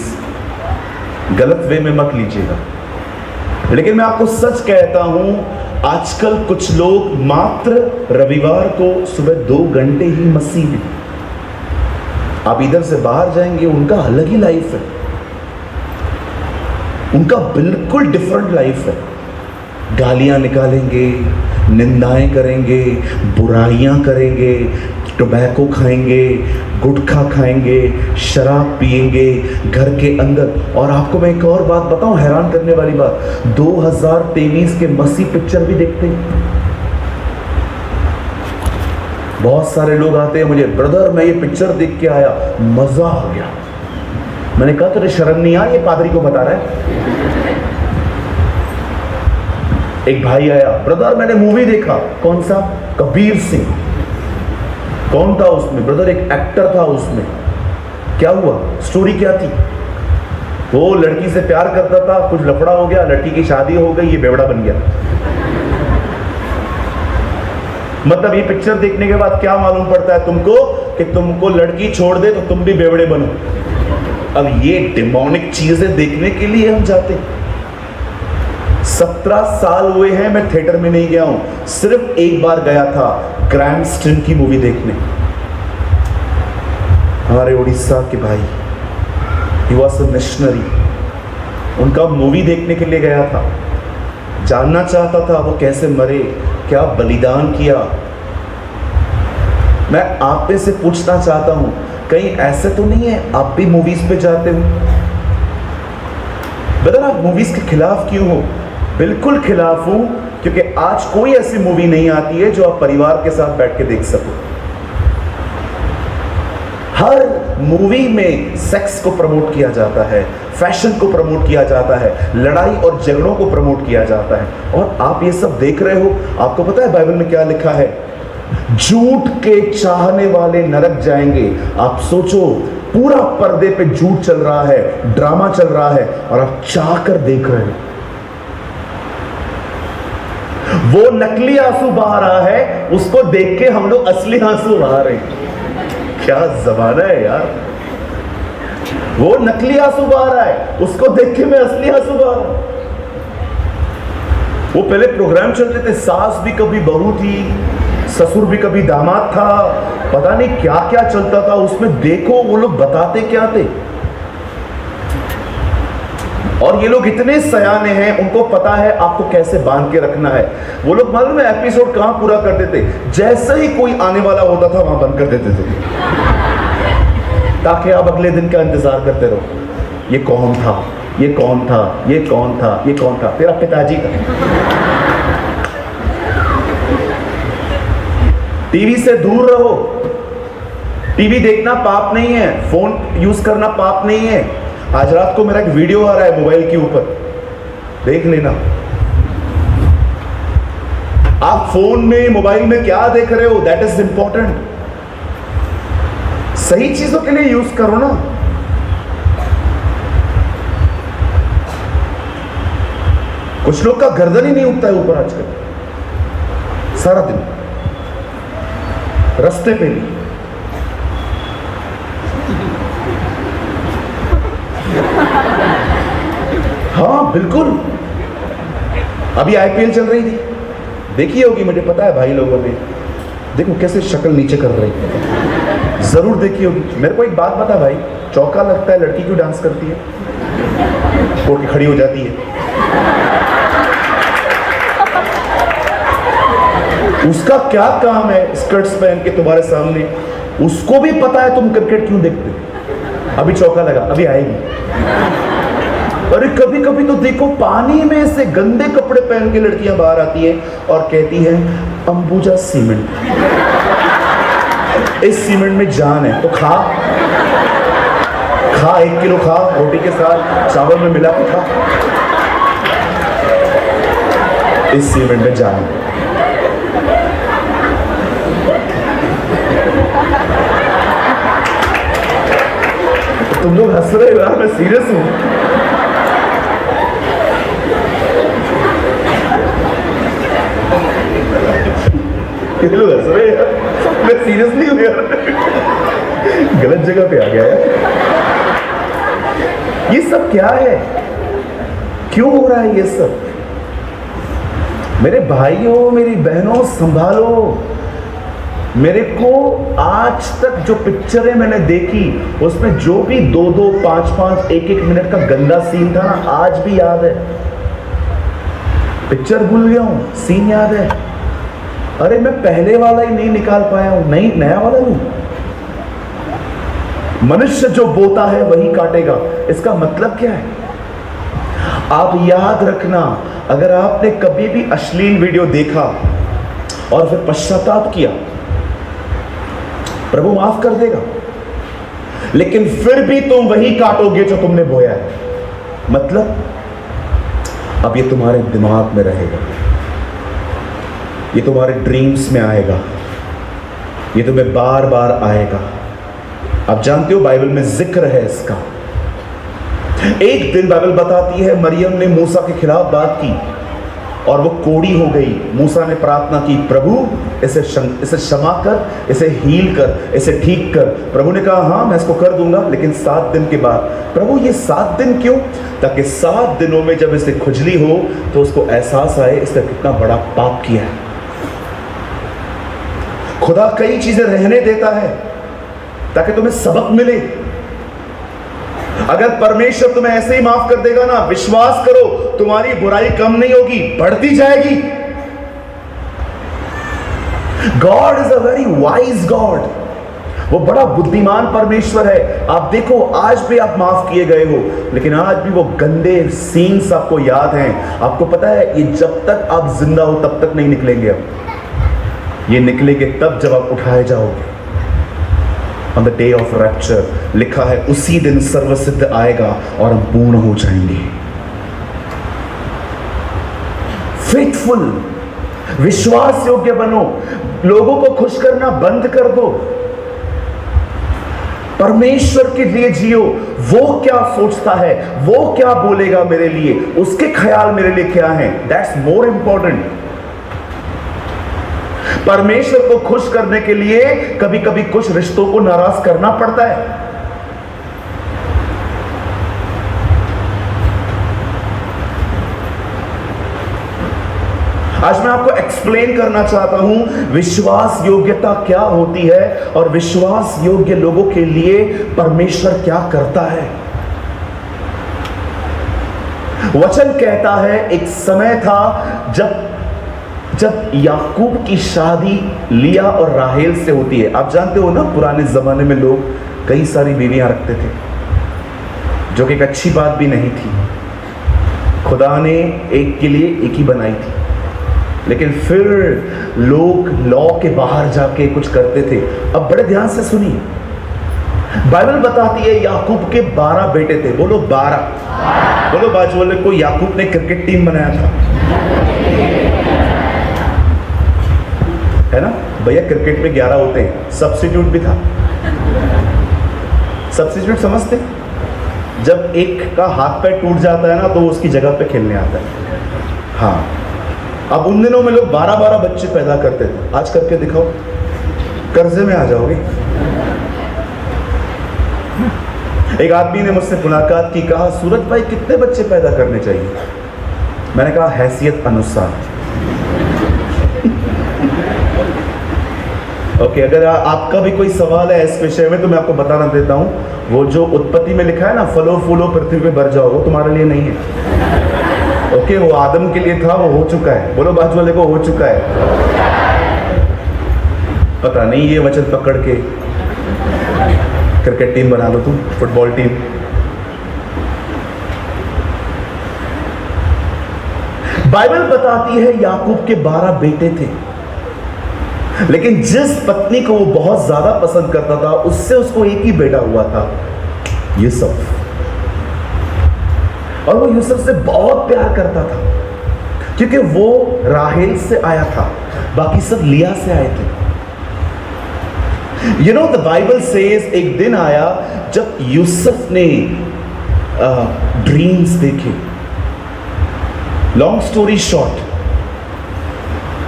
Speaker 1: गलत वे में मत लीजिएगा, लेकिन मैं आपको सच कहता हूं, आजकल कुछ लोग मात्र रविवार को सुबह 2 घंटे ही मसीह हैं। आप इधर से बाहर जाएंगे, उनका अलग ही लाइफ है, उनका बिल्कुल डिफरेंट लाइफ है। गालियां निकालेंगे, निंदाएं करेंगे, बुराइयां करेंगे, टोबैको खाएंगे, गुटखा खाएंगे, शराब पिएंगे घर के अंदर। और आपको मैं एक और बात बताऊं, हैरान करने वाली बात, 2023 के मसीह पिक्चर भी देखते हैं। बहुत सारे लोग आते हैं मुझे, ब्रदर मैं ये पिक्चर देख के आया, मजा आ गया। मैंने कहा तेरे शर्म नहीं आ, ये पादरी को बता रहा है। एक भाई आया, ब्रदर मैंने मूवी देखा। कौन सा? कबीर सिंह। कौन था उसमें? ब्रदर एक एक्टर था उसमें। क्या हुआ? स्टोरी क्या थी? वो लड़की से प्यार करता था, कुछ लफड़ा हो गया, लड़की की शादी हो गई, ये बेवड़ा बन गया। मतलब ये पिक्चर देखने के बाद क्या मालूम पड़ता है तुमको कि तुमको लड़की छोड़ दे तो तुम भी बेवड़े बनो। अब ये डिमोनिक चीजें देखने के लिए हम जाते हैं। 17 साल हुए हैं मैं थिएटर में नहीं गया हूं, सिर्फ एक बार गया था क्रैनस्टन की मूवी देखने। हमारे उड़ीसा के भाई, ही वॉज अ मिशनरी, उनका मूवी देखने के लिए गया था। जानना चाहता था वो कैसे मरे, क्या बलिदान किया। मैं आप पे से पूछना चाहता हूं, कहीं ऐसे तो नहीं है आप भी मूवीज पे जाते हो? ब्रदर आप मूवीज के खिलाफ क्यों हो? बिल्कुल खिलाफ हूं, क्योंकि आज कोई ऐसी मूवी नहीं आती है जो आप परिवार के साथ बैठ के देख सको। हर मूवी में सेक्स को प्रमोट किया जाता है, फैशन को प्रमोट किया जाता है, लड़ाई और झगड़ों को प्रमोट किया जाता है, और आप ये सब देख रहे हो। आपको पता है बाइबल में क्या लिखा है? झूठ के चाहने वाले नरक जाएंगे। आप सोचो, पूरा पर्दे पे झूठ चल रहा है, ड्रामा चल रहा है, और आप चाह कर देख रहे हो। वो नकली आंसू बहा रहा है, उसको देख के हम लोग असली आंसू बहा रहे हैं। क्या जमाना है यार। वो नकली आंसू बहा रहा है, उसको देख के मैं असली आंसू बहा रहा हूं। वो पहले प्रोग्राम चलते थे, सास भी कभी बहू थी, ससुर भी कभी दामाद था, पता नहीं क्या क्या चलता था उसमें। देखो वो लोग बताते क्या थे। और ये लोग इतने सयाने हैं, उनको पता है आपको कैसे बांध के रखना है। वो लोग मालूम है एपिसोड कहां पूरा करते थे? जैसे ही कोई आने वाला होता था वहां बंद कर देते थे, ताकि आप अगले दिन का इंतजार करते रहो। ये कौन था, ये कौन था, ये कौन था, ये कौन था? तेरा पिताजी था। टीवी से दूर रहो। टीवी देखना पाप नहीं है, फोन यूज करना पाप नहीं है। आज रात को मेरा एक वीडियो आ रहा है मोबाइल के ऊपर, देख लेना। आप फोन में, मोबाइल में क्या देख रहे हो, दैट इज इंपॉर्टेंट। सही चीजों के लिए यूज करो ना। कुछ लोग का गर्दन ही नहीं उठता है ऊपर आजकल, सारा दिन रास्ते पे भी। हाँ बिल्कुल। अभी आईपीएल चल रही थी, देखी होगी, मुझे पता है भाई लोगों ने। देखो कैसे शक्ल नीचे कर रही है, जरूर देखी होगी। मेरे को एक बात बता भाई, चौका लगता है लड़की क्यों डांस करती है? कोट खड़ी हो जाती है, उसका क्या काम है स्कर्ट्स पहन के तुम्हारे सामने? उसको भी पता है तुम क्रिकेट क्यों देखते हो। अभी चौका लगा, अभी आएगी। अरे कभी कभी तो देखो, पानी में से गंदे कपड़े पहन के लड़कियां बाहर आती है और कहती है अंबुजा सीमेंट, इस सीमेंट में जान है, तो खा 1 किलो खा, रोटी के साथ चावल में मिला के खा, इस सीमेंट में जान है। तुम लोग हंस रहे हो, मैं सीरियस हूं। कितने लोग हंस रहे हैं, मैं सीरियस नहीं हूं यार, गलत जगह पे आ गया है। ये सब क्या है, क्यों हो रहा है ये सब? मेरे भाइयों, मेरी बहनों, संभालो। मेरे को आज तक जो पिक्चरें मैंने देखी, उसमें जो भी 2-2, 5-5, 1-1 मिनट का गंदा सीन था ना, आज भी याद है। पिक्चर भूल गया हूं, सीन याद है, अरे मैं पहले वाला ही नहीं निकाल पाया हूं, नहीं नया वाला लूं। मनुष्य जो बोता है वही काटेगा। इसका मतलब क्या है? आप याद रखना, अगर आपने कभी भी अश्लील वीडियो देखा और फिर पश्चाताप किया, प्रभु माफ कर देगा, लेकिन फिर भी तुम वही काटोगे जो तुमने बोया है। मतलब अब ये तुम्हारे दिमाग में रहेगा, ये तुम्हारे ड्रीम्स में आएगा, ये तुम्हें बार बार आएगा। आप जानते हो बाइबल में जिक्र है इसका। एक दिन बाइबल बताती है मरियम ने मूसा के खिलाफ बात की और वो कोड़ी हो गई। मूसा ने प्रार्थना की, प्रभु इसे क्षमा कर, इसे हील कर, इसे ठीक कर। प्रभु ने कहा हाँ मैं इसको कर दूंगा, लेकिन 7 दिन के बाद। प्रभु ये 7 दिन क्यों? ताकि 7 दिनों में जब इसे खुजली हो तो उसको एहसास आए इसने कितना बड़ा पाप किया है। खुदा कई चीजें रहने देता है ताकि तुम्हें सबक मिले। अगर परमेश्वर तुम्हें ऐसे ही माफ कर देगा ना, विश्वास करो तुम्हारी बुराई कम नहीं होगी, बढ़ती जाएगी। God is a very wise God, वो बड़ा बुद्धिमान परमेश्वर है। आप देखो आज भी आप माफ किए गए हो, लेकिन आज भी वो गंदे सीन्स आपको याद हैं। आपको पता है ये जब तक आप जिंदा हो तब तक नहीं निकलेंगे। अब ये निकलेंगे तब जब आप उठाए जाओगे। On the day of rapture लिखा है उसी दिन सर्वसिद्ध आएगा और हम पूर्ण हो जाएंगे। फेथफुल, विश्वास योग्य बनो, लोगों को खुश करना बंद कर दो, परमेश्वर के लिए जियो। वो क्या सोचता है, वो क्या बोलेगा मेरे लिए, उसके ख्याल मेरे लिए क्या है, दैट्स मोर इंपॉर्टेंट। परमेश्वर को खुश करने के लिए कभी कभी कुछ रिश्तों को नाराज करना पड़ता है। आज मैं आपको एक्सप्लेन करना चाहता हूं विश्वास योग्यता क्या होती है और विश्वास योग्य लोगों के लिए परमेश्वर क्या करता है। वचन कहता है एक समय था जब याकूब की शादी लिया और राहेल से होती है। आप जानते हो ना पुराने जमाने में लोग कई सारी बीवियां रखते थे, जो कि एक अच्छी बात भी नहीं थी। खुदा ने एक के लिए एक ही बनाई थी, लेकिन फिर लोग लॉ के बाहर जाके कुछ करते थे। अब बड़े ध्यान से सुनिए, बाइबल बताती है याकूब के 12 बेटे थे। बोलो 12। बोलो बाजू वाले को, याकूब ने क्रिकेट टीम बनाया था, है ना भैया। क्रिकेट में 11 होते हैं, सब्स्टिट्यूट भी था। सब्स्टिट्यूट समझते? जब एक का हाथ पैर टूट जाता है ना तो उसकी जगह पे खेलने आता है। हाँ, अब उन दिनों में लोग 12-12 बच्चे पैदा करते थे। आज करके दिखाओ, कर्जे में आ जाओगे। एक आदमी ने मुझसे मुलाकात की, कहा सूरज भाई कितने बच्चे पैदा करने चाहिए? मैंने कहा हैसियत अनुसार। ओके, अगर आपका भी कोई सवाल है इस विषय में तो मैं आपको बताना देता हूं, वो जो उत्पत्ति में लिखा है ना, फलो फूलो पृथ्वी पे भर जाओ, वो तुम्हारे लिए नहीं है। ओके, वो आदम के लिए था, वो हो चुका है। बोलो बाजू वाले को, हो चुका है। पता नहीं ये वचन पकड़ के क्रिकेट टीम बना लो तुम, फुटबॉल टीम। बाइबल बताती है याकूब के 12 बेटे थे, लेकिन जिस पत्नी को वो बहुत ज्यादा पसंद करता था उससे उसको एक ही बेटा हुआ था, यूसुफ। और वो यूसुफ से बहुत प्यार करता था क्योंकि वो राहेल से आया था, बाकी सब लिया से आए थे। You know the Bible says एक दिन आया जब यूसुफ ने ड्रीम्स देखे। लॉन्ग स्टोरी शॉर्ट,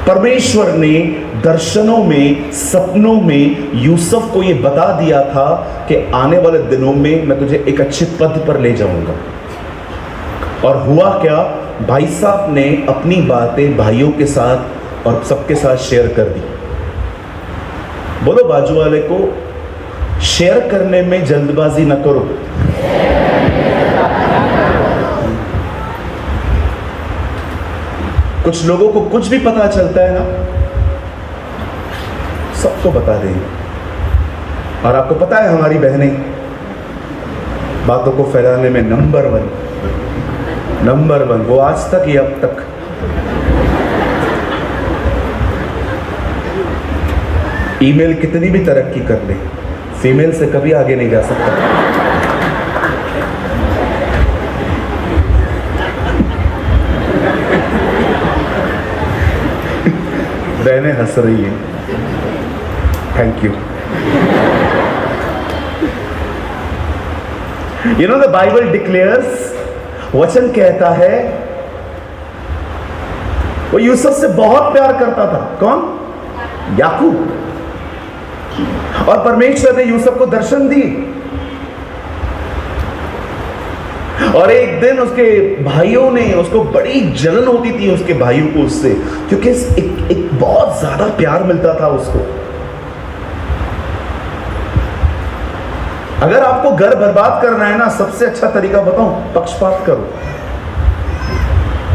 Speaker 1: परमेश्वर ने दर्शनों में, सपनों में यूसुफ को यह बता दिया था कि आने वाले दिनों में मैं तुझे एक अच्छे पद पर ले जाऊंगा। और हुआ क्या, भाई साहब ने अपनी बातें भाइयों के साथ और सबके साथ शेयर कर दी। बोलो बाजू वाले को, शेयर करने में जल्दबाजी न करो। कुछ लोगों को कुछ भी पता चलता है ना, सबको बता देंगे। और आपको पता है हमारी बहनें बातों को फैलाने में नंबर वन, वो आज तक या अब तक। ईमेल कितनी भी तरक्की कर ले, फीमेल से कभी आगे नहीं जा सकता। बहनें हंस रही हैं, thank you. You know the Bible declares, वचन कहता है, वो यूसुफ से बहुत प्यार करता था। कौन? याकूब। और परमेश्वर ने यूसुफ को दर्शन दी, और एक दिन उसके भाइयों ने, उसको बड़ी जलन होती थी उसके भाइयों को उससे, क्योंकि एक बहुत ज्यादा प्यार मिलता था उसको। अगर आपको घर बर्बाद करना है ना, सबसे अच्छा तरीका बताऊं, पक्षपात करो।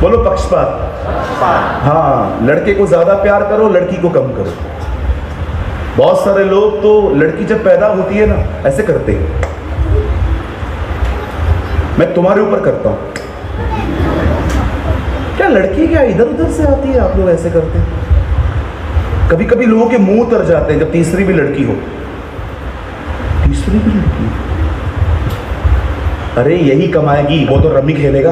Speaker 1: बोलो पक्षपात। हाँ, लड़के को ज्यादा प्यार करो, लड़की को कम करो। बहुत सारे लोग तो लड़की जब पैदा होती है ना, ऐसे करते हैं, मैं तुम्हारे ऊपर करता हूं। क्या लड़की क्या इधर उधर से आती है? आप लोग ऐसे करते हैं। कभी कभी लोगों के मुंह उतर जाते हैं जब तीसरी भी लड़की हो। तीसरी भी लड़की? अरे यही कमाएगी, वो तो रम्मी खेलेगा।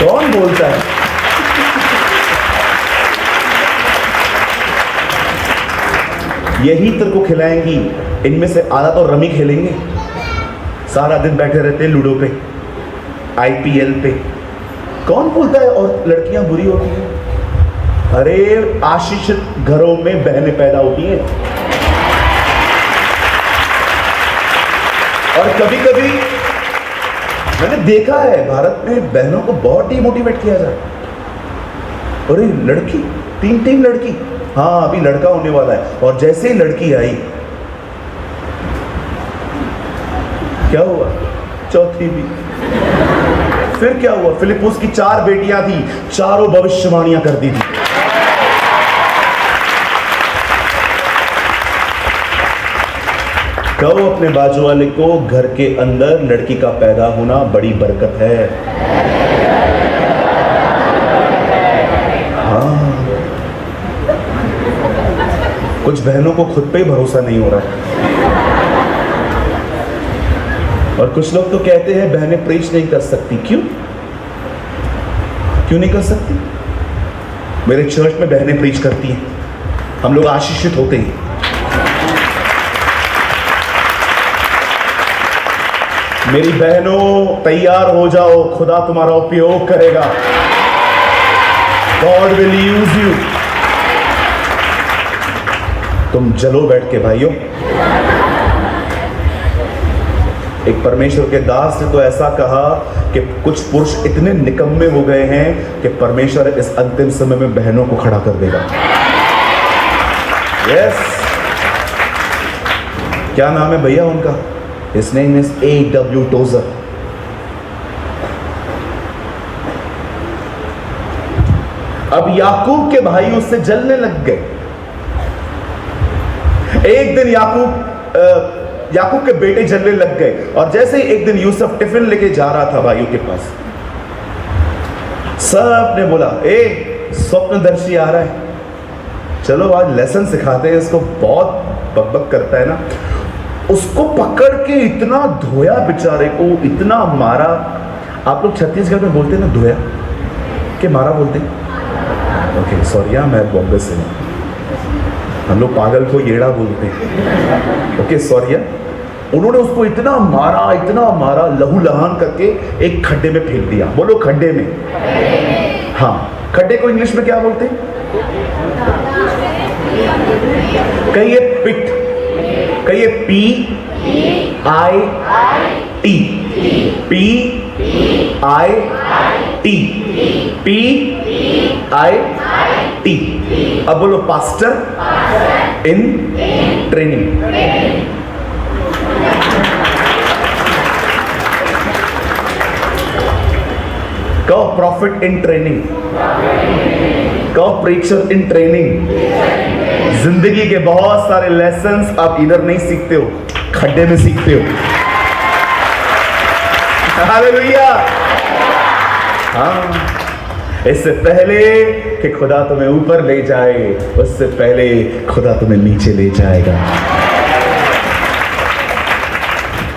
Speaker 1: कौन बोलता है? यही तेरे को खिलाएंगी, इनमें से आधा तो रमी खेलेंगे। सारा दिन बैठे रहते हैं लूडो पे, आईपीएल पे। कौन बोलता है और लड़कियां बुरी होती हैं? अरे आशीषित घरों में बहनें पैदा होती हैं। और कभी कभी मैंने देखा है भारत में बहनों को बहुत डिमोटिवेट किया जाए। अरे लड़की, तीन लड़की, हाँ अभी लड़का होने वाला है, और जैसे ही लड़की आई, क्या हुआ? चौथी भी। फिर क्या हुआ? फिलिपुस की 4 बेटियां थी, चारों भविष्यवाणियां कर दी थी। कहो अपने बाजू वाले को, घर के अंदर लड़की का पैदा होना बड़ी बरकत है। हाँ, कुछ बहनों को खुद पे ही भरोसा नहीं हो रहा। और कुछ लोग तो कहते हैं बहनें प्रीच नहीं कर सकती। क्यों नहीं कर सकती? मेरे चर्च में बहनें प्रीच करती हैं, हम लोग आशीषित होते हैं। मेरी बहनों तैयार हो जाओ, खुदा तुम्हारा उपयोग करेगा। God will use you. तुम जलो बैठ के भाइयों। एक परमेश्वर के दास ने तो ऐसा कहा कि कुछ पुरुष इतने निकम्मे हो गए हैं कि परमेश्वर इस अंतिम समय में बहनों को खड़ा कर देगा। यस। क्या नाम है भैया उनका? His name is A.W. Tozer. अब याकूब के भाई उससे जलने लग गए। एक दिन याकूब के बेटे जलने लग गए, और जैसे ही एक दिन यूसुफ टिफिन लेके जा रहा था भाइयों के पास, सब ने बोला, ए स्वप्नदर्शी आ रहा है, चलो आज लेसन सिखाते हैं इसको, बहुत बकबक करता है ना। उसको पकड़ के इतना धोया बेचारे को, इतना मारा। आप लोग छत्तीसगढ़ में बोलते हैं ना धोया, कि मारा बोलते हैं? ओके सॉरी, मैं बॉम्बे से हूँ, हम लोग पागल को येड़ा बोलते हैं। Okay sorry. उन्होंने उसको इतना मारा, लहू लहान करके एक खड्डे में फेंक दिया। बोलो खड्डे में। हाँ, खड्डे को इंग्लिश में क्या बोलते हैं? कहिए पिट, कहिए PIT, PIT। अब बोलो पास्टर इन ट्रेनिंग। कहो प्रॉफिट इन ट्रेनिंग, कहो प्रीचर इन ट्रेनिंग। जिंदगी के बहुत सारे लेसन्स आप इधर नहीं सीखते हो, खड्डे में सीखते हो। हालेलुया। हाँ, इससे पहले कि खुदा तुम्हें ऊपर ले जाए, उससे पहले खुदा तुम्हें नीचे ले जाएगा।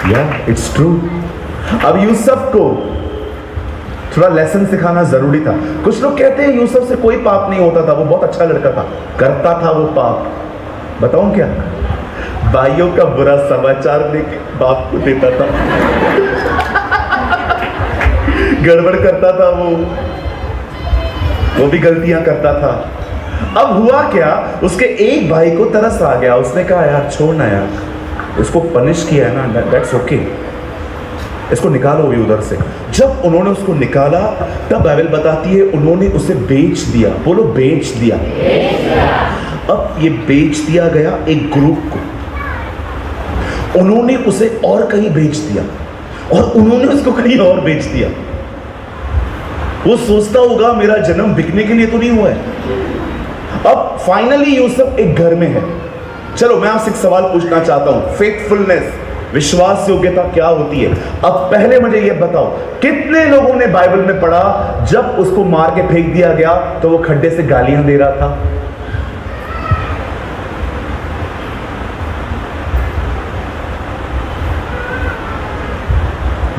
Speaker 1: या इट्स ट्रू। अब यूसुफ को थोड़ा लेसन सिखाना जरूरी था। कुछ लोग कहते हैं यूसुफ से कोई पाप नहीं होता था, वो बहुत अच्छा लड़का था, करता था वो पाप। बताऊं क्या? भाइयों का बुरा समाचार लेके बाप को देता था। गड़बड़ करता था वो भी गलतियां करता था। अब हुआ क्या, उसके एक भाई को तरस आ गया। उसने कहा यार छोड़ना यार, इसको पनिश किया है ना, दैट्स ओके, इसको निकालो भी उधर से। जब उन्होंने उसको निकाला तब बाइबल बताती है उन्होंने उसे बेच दिया। बोलो बेच दिया। अब ये बेच दिया गया एक ग्रुप को, उन्होंने उसे और कहीं बेच दिया और उन्होंने उसको कहीं और बेच दिया। वो सोचता होगा मेरा जन्म बिकने के लिए तो नहीं हुआ है। अब फाइनली यूसुफ एक घर में है। चलो मैं आपसे एक सवाल पूछना चाहता हूं, फेथफुलनेस, विश्वास योग्यता क्या होती है? अब पहले मुझे यह बताओ, कितने लोगों ने बाइबल में पढ़ा जब उसको मार के फेंक दिया गया तो वो खड्डे से गालियां दे रहा था?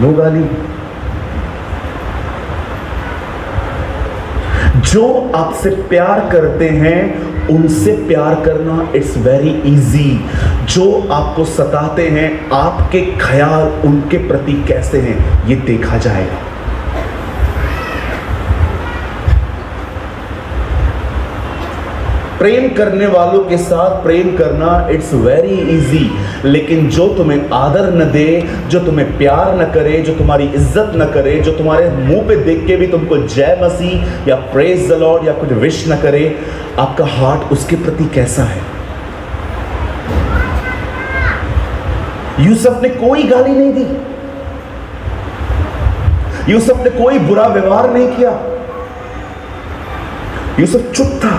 Speaker 1: नो गाली। जो आपसे प्यार करते हैं उनसे प्यार करना इट्स वेरी इजी। जो आपको सताते हैं, आपके ख्याल उनके प्रति कैसे हैं ये देखा जाएगा। प्रेम करने वालों के साथ प्रेम करना इट्स वेरी इजी, लेकिन जो तुम्हें आदर न दे, जो तुम्हें प्यार न करे, जो तुम्हारी इज्जत न करे, जो तुम्हारे मुंह पे देख के भी तुमको जय मसीह या प्रेज द लॉर्ड या कुछ विश न करे, आपका हार्ट उसके प्रति कैसा है? यूसुफ ने कोई गाली नहीं दी, यूसुफ ने कोई बुरा व्यवहार नहीं किया, यूसुफ चुप था।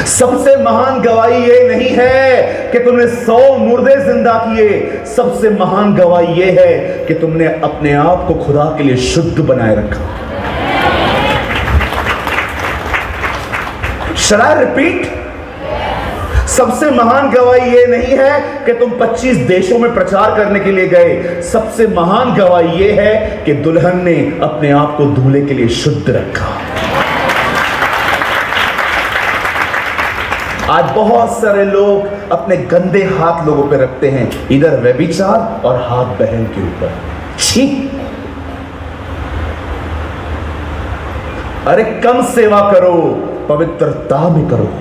Speaker 1: सबसे महान गवाही ये नहीं है कि तुमने 100 मुर्दे जिंदा किए, सबसे महान गवाही ये है कि तुमने अपने आप को खुदा के लिए शुद्ध बनाए रखा। Shall I repeat? सबसे महान गवाही ये नहीं है कि तुम 25 देशों में प्रचार करने के लिए गए, सबसे महान गवाही ये है कि दुल्हन ने अपने आप को दूल्हे के लिए शुद्ध रखा। आज बहुत सारे लोग अपने गंदे हाथ लोगों पे रखते हैं, इधर व्यभिचार और हाथ बहन के ऊपर। छी! अरे कम सेवा करो, पवित्रता में करो।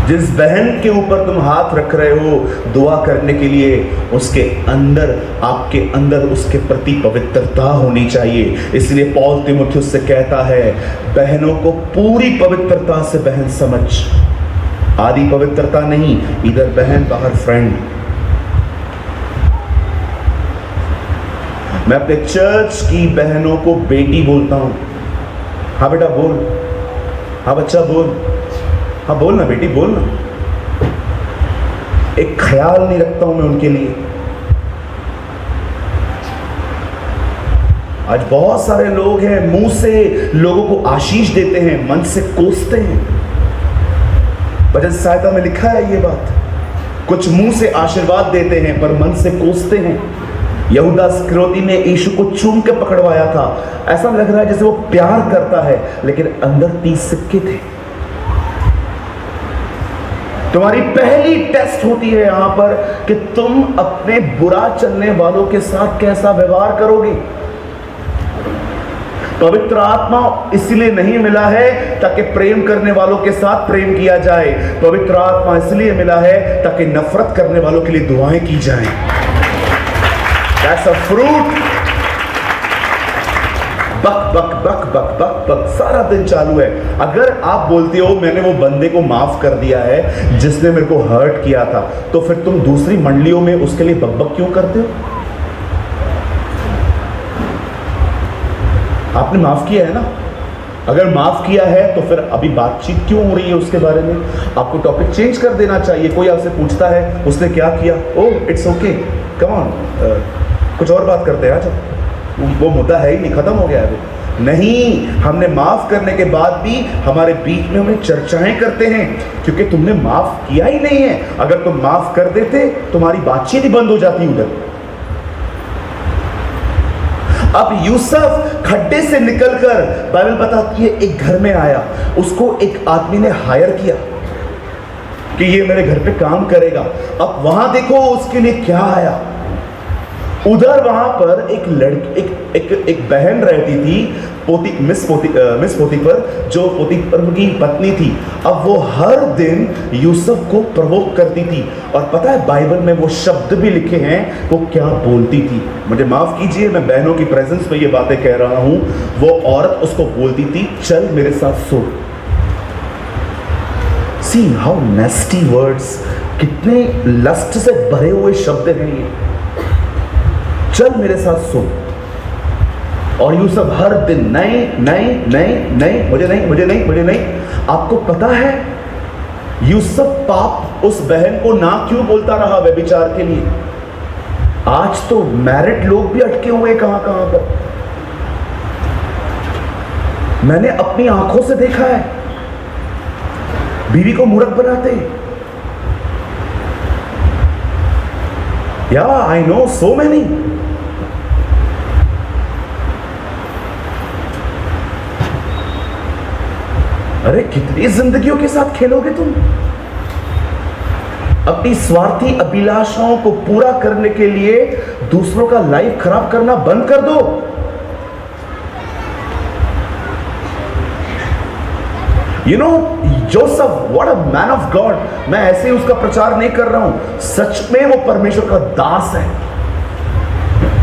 Speaker 1: जिस बहन के ऊपर तुम हाथ रख रहे हो दुआ करने के लिए, उसके अंदर, आपके अंदर उसके प्रति पवित्रता होनी चाहिए। इसलिए पौल तीमुथियुस से कहता है बहनों को पूरी पवित्रता से बहन समझ, आधी पवित्रता नहीं, इधर बहन बाहर फ्रेंड। मैं अपने चर्च की बहनों को बेटी बोलता हूं। हाँ बेटा बोल, हाँ बच्चा बोल, हाँ बोल ना बेटी बोल ना। एक ख्याल नहीं रखता हूं मैं उनके लिए। आज बहुत सारे लोग हैं मुंह से लोगों को आशीष देते हैं, मन से कोसते हैं। भजन सहायता में लिखा है ये बात, कुछ मुंह से आशीर्वाद देते हैं पर मन से कोसते हैं। यहूदा इस्करियोती ने यीशु को चूम के पकड़वाया था, ऐसा लग रहा है जैसे वो प्यार करता है, लेकिन अंदर 30 सिक्के थे। तुम्हारी पहली टेस्ट होती है यहां पर कि तुम अपने बुरा चलने वालों के साथ कैसा व्यवहार करोगे। पवित्र आत्मा इसलिए नहीं मिला है ताकि प्रेम करने वालों के साथ प्रेम किया जाए, पवित्र आत्मा इसलिए मिला है ताकि नफरत करने वालों के लिए दुआएं की जाएं। That's a fruit। बक बक बक बक बक बक सारा दिन चालू है। अगर आप बोलते हो मैंने वो बंदे को माफ कर दिया है जिसने मेरे को हर्ट किया था, तो फिर तुम दूसरी मंडलियों में उसके लिए बक बक क्यों करते हो?
Speaker 2: आपने माफ किया है ना? अगर माफ किया है तो फिर अभी बातचीत क्यों हो रही है उसके बारे में? आपको टॉपिक चेंज कर देना चाहिए। कोई आपसे पूछता है उसने क्या किया, oh it's okay, come on, कुछ और बात करते हैं आज, वो मुद्दा है ही नहीं, खत्म हो गया है वो। नहीं, हमने माफ करने के बाद भी हमारे बीच में हमें चर्चाएं करते हैं, क्योंकि तुमने माफ किया ही नहीं है। अगर तुम माफ कर देते तुम्हारी बातचीत ही बंद हो जाती उधर। अब यूसुफ खड्डे से निकलकर, बाइबल बताती है, एक घर में आया। उसको एक आदमी ने हायर किया कि ये मेरे घर पे काम करेगा। अब वहां देखो उसके लिए क्या आया। उधर वहां पर एक लड़की, एक बहन रहती थी, मिस पोतीफर, जो पोतीफर की पत्नी थी। अब वो हर दिन यूसुफ को प्रवोक करती थी। और पता है बाइबल में वो शब्द भी लिखे हैं वो क्या बोलती थी। मुझे माफ कीजिए, मैं बहनों की प्रेजेंस में ये बातें कह रहा हूं। वो औरत उसको बोलती थी, चल मेरे साथ सो। सी हाउ नेस्टी वर्ड्स, कितने लस्ट से भरे हुए शब्द हैं ये। चल मेरे साथ सो। और यूसुफ हर दिन नहीं नहीं नहीं नहीं, मुझे नहीं मुझे नहीं मुझे नहीं। आपको पता है यूसुफ पाप उस बहन को ना क्यों बोलता रहा व्यभिचार के लिए? आज तो मैरिड लोग भी अटके हुए कहां कहां पर। मैंने अपनी आंखों से देखा है, बीवी को मूर्ख बनाते। या आई नो सो मैनी। अरे कितनी जिंदगियों के साथ खेलोगे तुम? अपनी स्वार्थी अभिलाषाओं को पूरा करने के लिए दूसरों का लाइफ खराब करना बंद कर दो। You know Joseph, what a man of God. मैं ऐसे ही उसका प्रचार नहीं कर रहा हूं, सच में वो परमेश्वर का दास है।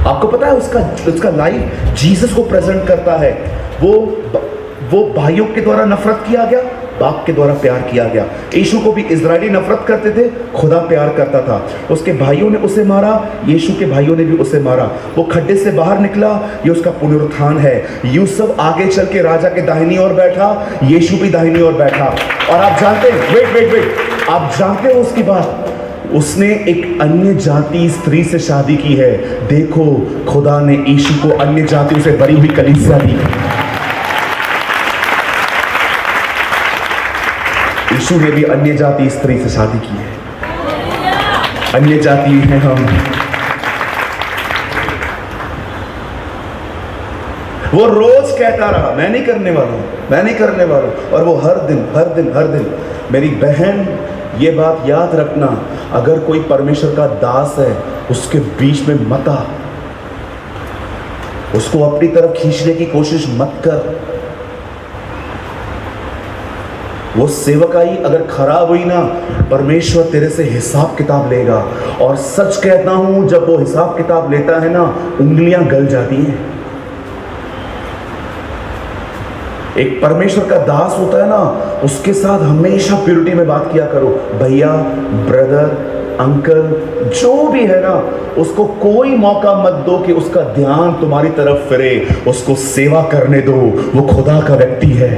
Speaker 2: आपको पता है उसका लाइफ जीसस को प्रेजेंट करता है। वो भाइयों के द्वारा नफरत किया गया, बाप के द्वारा प्यार किया गया। यीशु को भी इजरायली नफरत करते थे, खुदा प्यार करता था। उसके भाइयों ने उसे मारा, यीशु के भाइयों ने भी उसे मारा। वो खड्डे से बाहर निकला, ये उसका पुनरुत्थान है। यूसुफ आगे चल के राजा के दाहिनी ओर बैठा, यीशु भी दाहिनी ओर बैठा। और आप जानते हैं, वेट, आप जानते हो उसकी बात, उसने एक अन्य जाति स्त्री से शादी की है। देखो खुदा ने यीशु को अन्य जातियों से भरी हुई कलीसिया दी। यीशु ने भी अन्य जाति स्त्री से शादी की है। अन्य जाति हैं हम। वो रोज कहता रहा, मैं नहीं करने वाला हूं, मैं नहीं करने वाला हूं। और वो हर दिन। मेरी बहन, ये बात याद रखना, अगर कोई परमेश्वर का दास है उसके बीच में मत आ, उसको अपनी तरफ खींचने की कोशिश मत कर। वो सेवकाई अगर खराब हुई ना, परमेश्वर तेरे से हिसाब किताब लेगा। और सच कहता हूं, जब वो हिसाब किताब लेता है ना, उंगलियां गल जाती हैं। एक परमेश्वर का दास होता है ना, उसके साथ हमेशा प्योरिटी में बात किया करो। भैया, ब्रदर, अंकल, जो भी है ना, उसको कोई मौका मत दो कि उसका ध्यान तुम्हारी तरफ फिरे। उसको सेवा करने दो, वो खुदा का व्यक्ति है।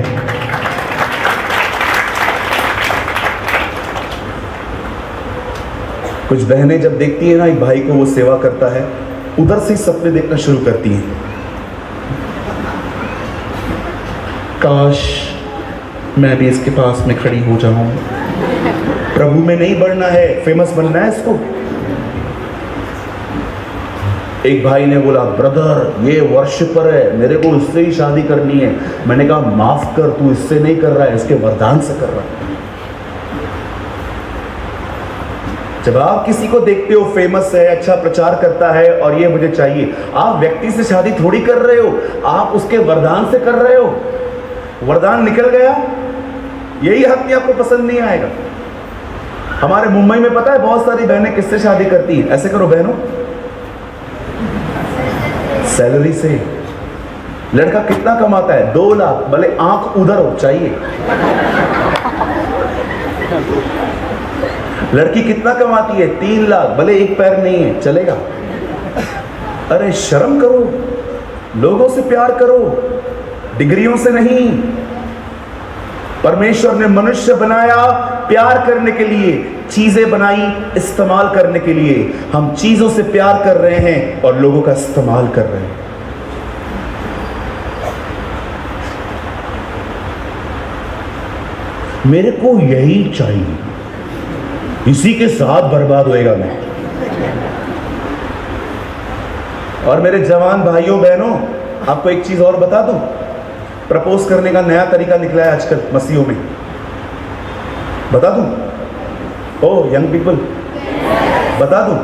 Speaker 2: कुछ बहनें जब देखती है ना एक भाई को वो सेवा करता है, उधर से सपने देखना शुरू करती हैं, काश मैं भी इसके पास में खड़ी हो जाऊं। प्रभु में नहीं बढ़ना है, फेमस बनना है इसको। एक भाई ने बोला, ब्रदर ये वर्शिपर है, मेरे को उससे ही शादी करनी है। मैंने कहा माफ कर, तू इससे नहीं कर रहा है, इसके वरदान से कर रहा है। जब आप किसी को देखते हो फेमस है, अच्छा प्रचार करता है और ये मुझे चाहिए, आप व्यक्ति से शादी थोड़ी कर रहे हो, आप उसके वरदान से कर रहे हो। वरदान निकल गया, यही आदमी आपको पसंद नहीं आएगा। हमारे मुंबई में पता है बहुत सारी बहनें किससे शादी करती हैं? ऐसे करो बहनों, सैलरी से। लड़का कितना कमाता है? 2 लाख, भले आंख उधर हो चाहिए। लड़की कितना कमाती है? 3 लाख, भले एक पैर नहीं है, चलेगा। अरे शर्म करो, लोगों से प्यार करो। डिग्रियों से नहीं। परमेश्वर ने मनुष्य बनाया प्यार करने के लिए, चीजें बनाई इस्तेमाल करने के लिए। हम चीजों से प्यार कर रहे हैं और लोगों का इस्तेमाल कर रहे हैं। मेरे को यही चाहिए, इसी के साथ बर्बाद होएगा मैं। और मेरे जवान भाइयों बहनों, आपको एक चीज और बता दूं, प्रपोज करने का नया तरीका निकला है आजकल मसीहों में। बता दूं? ओ यंग पीपल, बता दूं?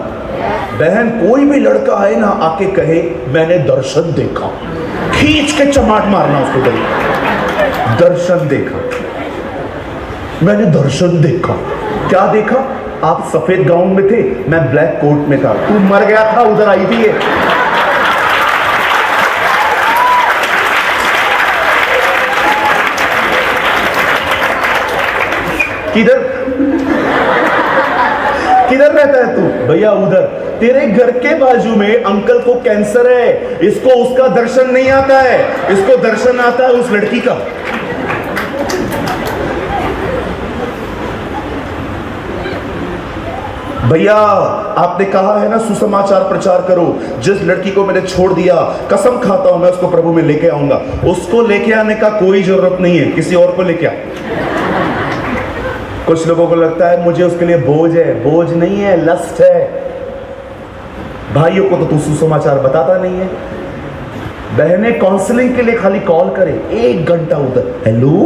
Speaker 2: बहन, कोई भी लड़का आए ना, आके कहे मैंने दर्शन देखा, खींच के चमाट मारना उसको। दर्शन देखा, मैंने दर्शन देखा। क्या देखा? आप सफेद गाउन में थे, मैं ब्लैक कोट में था। तू मर गया था, उधर आई थी ये। किधर किधर रहता है तू? भैया उधर। तेरे घर के बाजू में अंकल को कैंसर है, इसको उसका दर्शन नहीं आता है, इसको दर्शन आता है उस लड़की का। भैया आपने कहा है ना सुसमाचार प्रचार करो। जिस लड़की को मैंने छोड़ दिया, कसम खाता हूं मैं उसको प्रभु में लेके आऊंगा। उसको लेके आने का कोई जरूरत नहीं है, किसी और को लेके आ। कुछ लोगों को लगता है मुझे उसके लिए बोझ है। बोझ नहीं है, लस्ट है। भाइयों को तो तू सुसमाचार बताता नहीं है। बहनें काउंसलिंग के लिए खाली कॉल करें, 1 घंटा उधर। हेलो,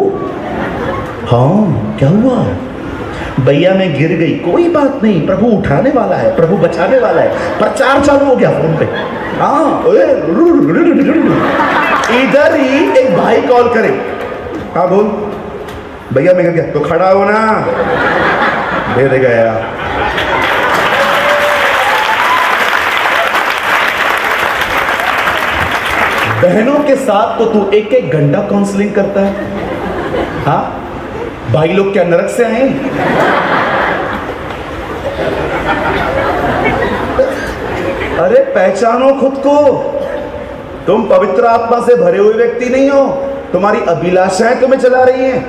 Speaker 2: हाँ क्या हुआ? भैया मैं गिर गई। कोई बात नहीं, प्रभु उठाने वाला है, प्रभु बचाने वाला है। प्रचार चालू हो गया फोन पे। हाँ, इधर ही एक भाई कॉल करे। हाँ बोल। भैया मैं गिर गया। तो खड़ा हो ना, दे दे गया। बहनों के साथ तो तू 1-1 घंटा काउंसलिंग करता है। हाँ, भाई लोग क्या नरक से आए? अरे पहचानो खुद को। तुम पवित्र आत्मा से भरे हुए व्यक्ति नहीं हो, तुम्हारी अभिलाषाएं तुम्हें चला रही हैं।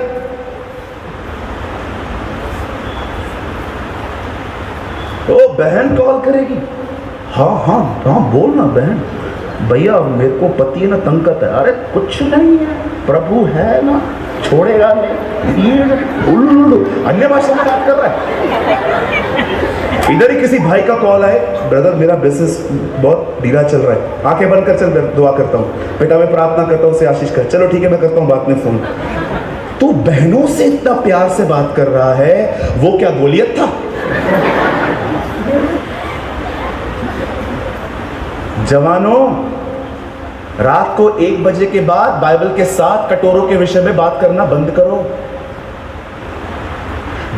Speaker 2: ओ बहन कॉल करेगी। हाँ हाँ हाँ बोल ना बहन। भैया मेरे को पति है ना तंग करता है। अरे कुछ नहीं है, प्रभु है ना, छोड़ेगा नहीं। अन्य भाषा में बात कर रहा है। इधर ही किसी भाई का कॉल आए, ब्रदर मेरा बिजनेस बहुत ढीला चल रहा है, आंखें बंद कर, चल दुआ करता हूँ। बेटा मैं प्रार्थना करता हूँ, उसे आशीष कर। चलो ठीक है मैं करता हूँ बाद में फोन। तो बहनों से इतना प्यार से बात कर रहा है, वो क्या गोलियत था? जवानों, रात को 1 बजे के बाद बाइबल के 7 कटोरों के विषय में बात करना बंद करो।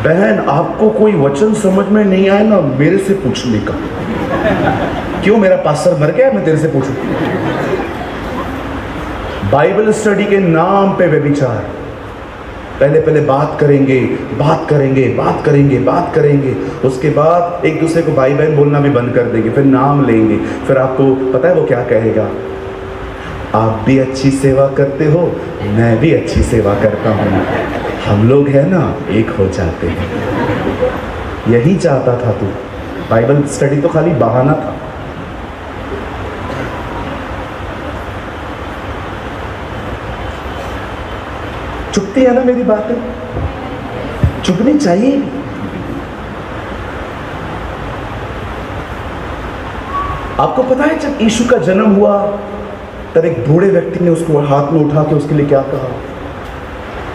Speaker 2: बहन आपको कोई वचन समझ में नहीं आए ना, मेरे से पूछने का। क्यों, मेरा पास्टर मर गया, मैं तेरे से पूछूं? बाइबल स्टडी के नाम पे व्यभिचार। पहले बात करेंगे, बात करेंगे, बात करेंगे, बात करेंगे, उसके बाद एक दूसरे को भाई बहन बोलना भी बंद कर देंगे, फिर नाम लेंगे। फिर आपको पता है वो क्या कहेगा? आप भी अच्छी सेवा करते हो, मैं भी अच्छी सेवा करता हूँ, हम लोग है ना एक हो जाते हैं। यही चाहता था तू। बाइबल स्टडी तो खाली बहाना था। चुपती है ना मेरी बातें? चुपनी चाहिए। आपको पता है जब यीशु का जन्म हुआ तब एक बूढ़े व्यक्ति ने उसको हाथ में उठा के उसके लिए क्या कहा?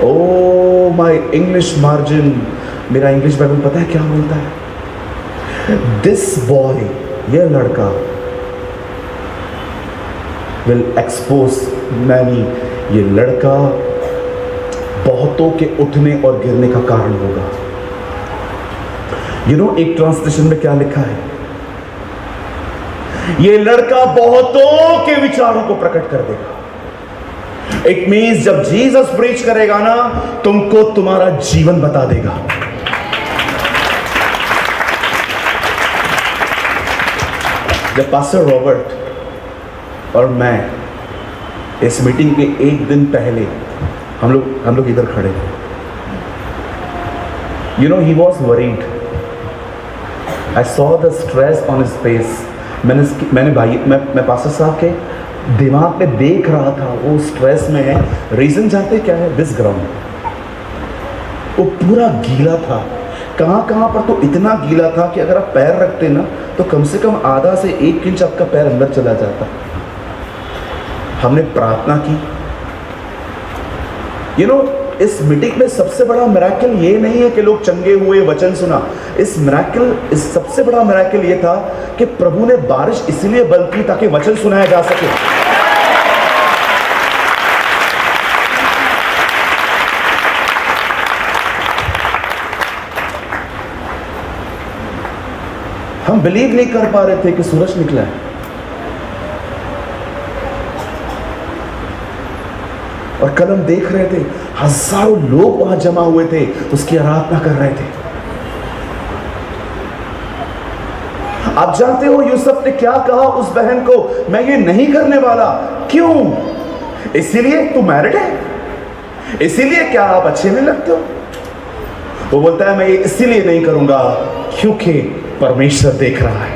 Speaker 2: ओ माय इंग्लिश मार्जिन, मेरा इंग्लिश बाइबल पता है क्या बोलता है? दिस बॉय, यह लड़का, विल एक्सपोज मैनी, ये लड़का बहुतों के उठने और गिरने का कारण होगा। यू नो एक ट्रांसलेशन में क्या लिखा है? ये लड़का बहुतों के विचारों को प्रकट कर देगा। इट मीन्स जब जीसस प्रीच करेगा ना, तुमको तुम्हारा जीवन बता देगा। जब पास्टर रॉबर्ट और मैं
Speaker 1: इस मीटिंग के एक दिन पहले हम लोग इधर खड़े थे। You no, he was worried. I saw the stress on his face. मैं पास्टर साहब के दिमाग में देख रहा था, वो स्ट्रेस में है। रीजन जानते क्या है? दिस ग्राउंड, वो पूरा गीला था। कहाँ पर तो इतना गीला था कि अगर आप पैर रखते ना तो कम से कम आधा से 1 इंच आपका पैर अंदर चला जाता। हमने प्रार्थना की। यू नो, इस मीटिंग में सबसे बड़ा मिराकल ये नहीं है कि लोग चंगे हुए, वचन सुना। इस सबसे बड़ा मिराकल ये था कि प्रभु ने बारिश इसलिए बंद की ताकि वचन सुनाया जा सके। हम बिलीव नहीं कर पा रहे थे कि सूरज निकला है, और कल हम देख रहे थे हजारों लोग वहां जमा हुए थे, उसकी आराधना कर रहे थे। आप जानते हो यूसुफ ने क्या कहा उस बहन को? मैं ये नहीं करने वाला। क्यों? इसीलिए तू मैरिड है? इसीलिए क्या आप अच्छे नहीं लगते हो? वो बोलता है मैं ये इसीलिए नहीं करूंगा क्योंकि परमेश्वर देख रहा है।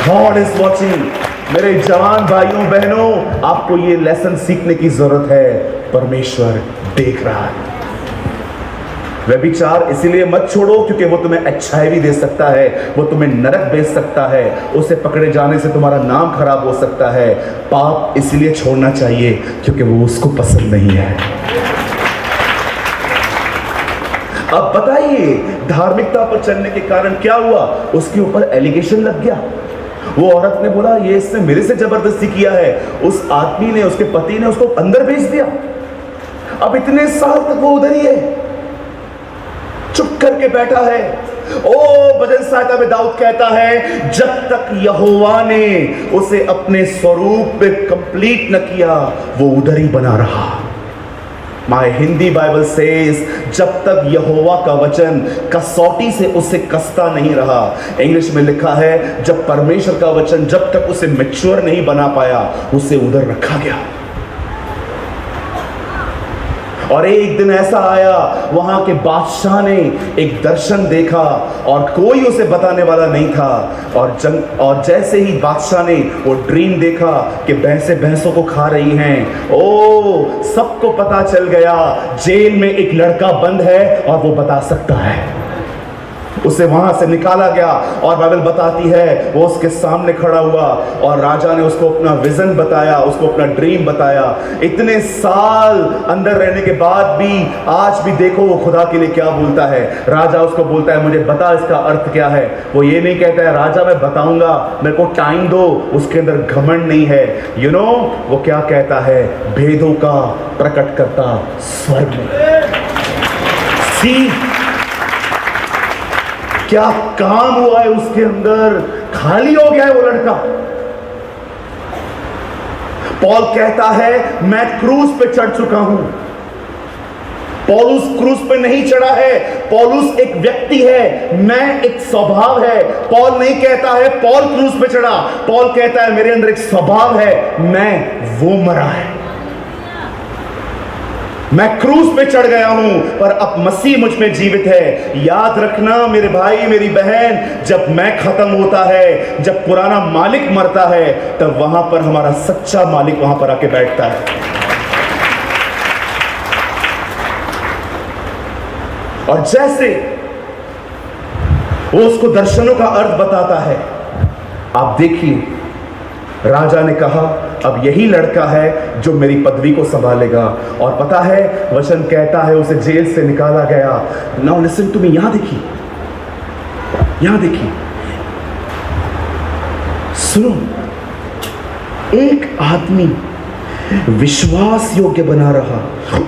Speaker 1: God is watching. मेरे जवान भाइयों बहनों, आपको ये लेसन सीखने की जरूरत है। परमेश्वर देख रहा है। व्यभिचार इसीलिए मत छोड़ो क्योंकि वो तुम्हें अच्छाई भी दे सकता है, वो तुम्हें नरक भेज सकता है, उसे पकड़े जाने से तुम्हारा नाम खराब हो सकता है। पाप इसलिए छोड़ना चाहिए क्योंकि वो उसको पसंद नहीं है। अब बताइए, धार्मिकता पर चलने के कारण क्या हुआ? उसके ऊपर एलिगेशन लग गया। वो औरत ने बोला ये इसने मेरे से जबरदस्ती किया है। उस आदमी ने, उसके पति ने उसको अंदर भेज दिया। अब इतने साल तक वो उधर ही है, चुप करके बैठा है। ओ भजन सहायता में दाऊद कहता है, जब तक यहोवा ने उसे अपने स्वरूप में कंप्लीट न किया वो उधर ही बना रहा। माय हिंदी बाइबल सेज, जब तक यहोवा का वचन कसौटी से उसे कसता नहीं रहा। इंग्लिश में लिखा है, जब परमेश्वर का वचन जब तक उसे मैच्योर नहीं बना पाया उसे उधर रखा गया। और एक दिन ऐसा आया, वहां के बादशाह ने एक दर्शन देखा और कोई उसे बताने वाला नहीं था। और जैसे ही बादशाह ने वो ड्रीम देखा कि भैंसें भैंसों को खा रही हैं, ओ सबको पता चल गया जेल में एक लड़का बंद है और वो बता सकता है। उसे वहां से निकाला गया और बाइबल बताती है वो उसके सामने खड़ा हुआ और राजा ने उसको अपना विजन बताया, उसको अपना ड्रीम बताया। इतने साल अंदर रहने के बाद भी आज भी देखो वो खुदा के लिए क्या बोलता है। राजा उसको बोलता है मुझे बता इसका अर्थ क्या है। वो ये नहीं कहता है राजा मैं बताऊंगा, मेरे को टाइम दो। उसके अंदर घमंड नहीं है। यू नो वो क्या कहता है? भेदों का प्रकट करता स्वर्ग में। सी क्या काम हुआ है उसके अंदर, खाली हो गया है वो लड़का। पॉल कहता है मैं क्रूस पे चढ़ चुका हूं। पौलुस क्रूस पे नहीं चढ़ा है। पौलुस एक व्यक्ति है, मैं एक स्वभाव है। पॉल नहीं कहता है पॉल क्रूस पे चढ़ा। पॉल कहता है मेरे अंदर एक स्वभाव है, मैं वो मरा है। मैं क्रूस पे चढ़ गया हूं पर अब मसीह मुझ में जीवित है। याद रखना मेरे भाई मेरी बहन, जब मैं खत्म होता है, जब पुराना मालिक मरता है, तब वहां पर हमारा सच्चा मालिक वहां पर आके बैठता है। और जैसे वो उसको दर्शनों का अर्थ बताता है, आप देखिए राजा ने कहा अब यही लड़का है जो मेरी पदवी को संभालेगा। और पता है वचन कहता है उसे जेल से निकाला गया। नाउ लिसन टू मी, यहां देखिए, यहां देखिए, सुनो। एक आदमी विश्वास योग्य बना रहा,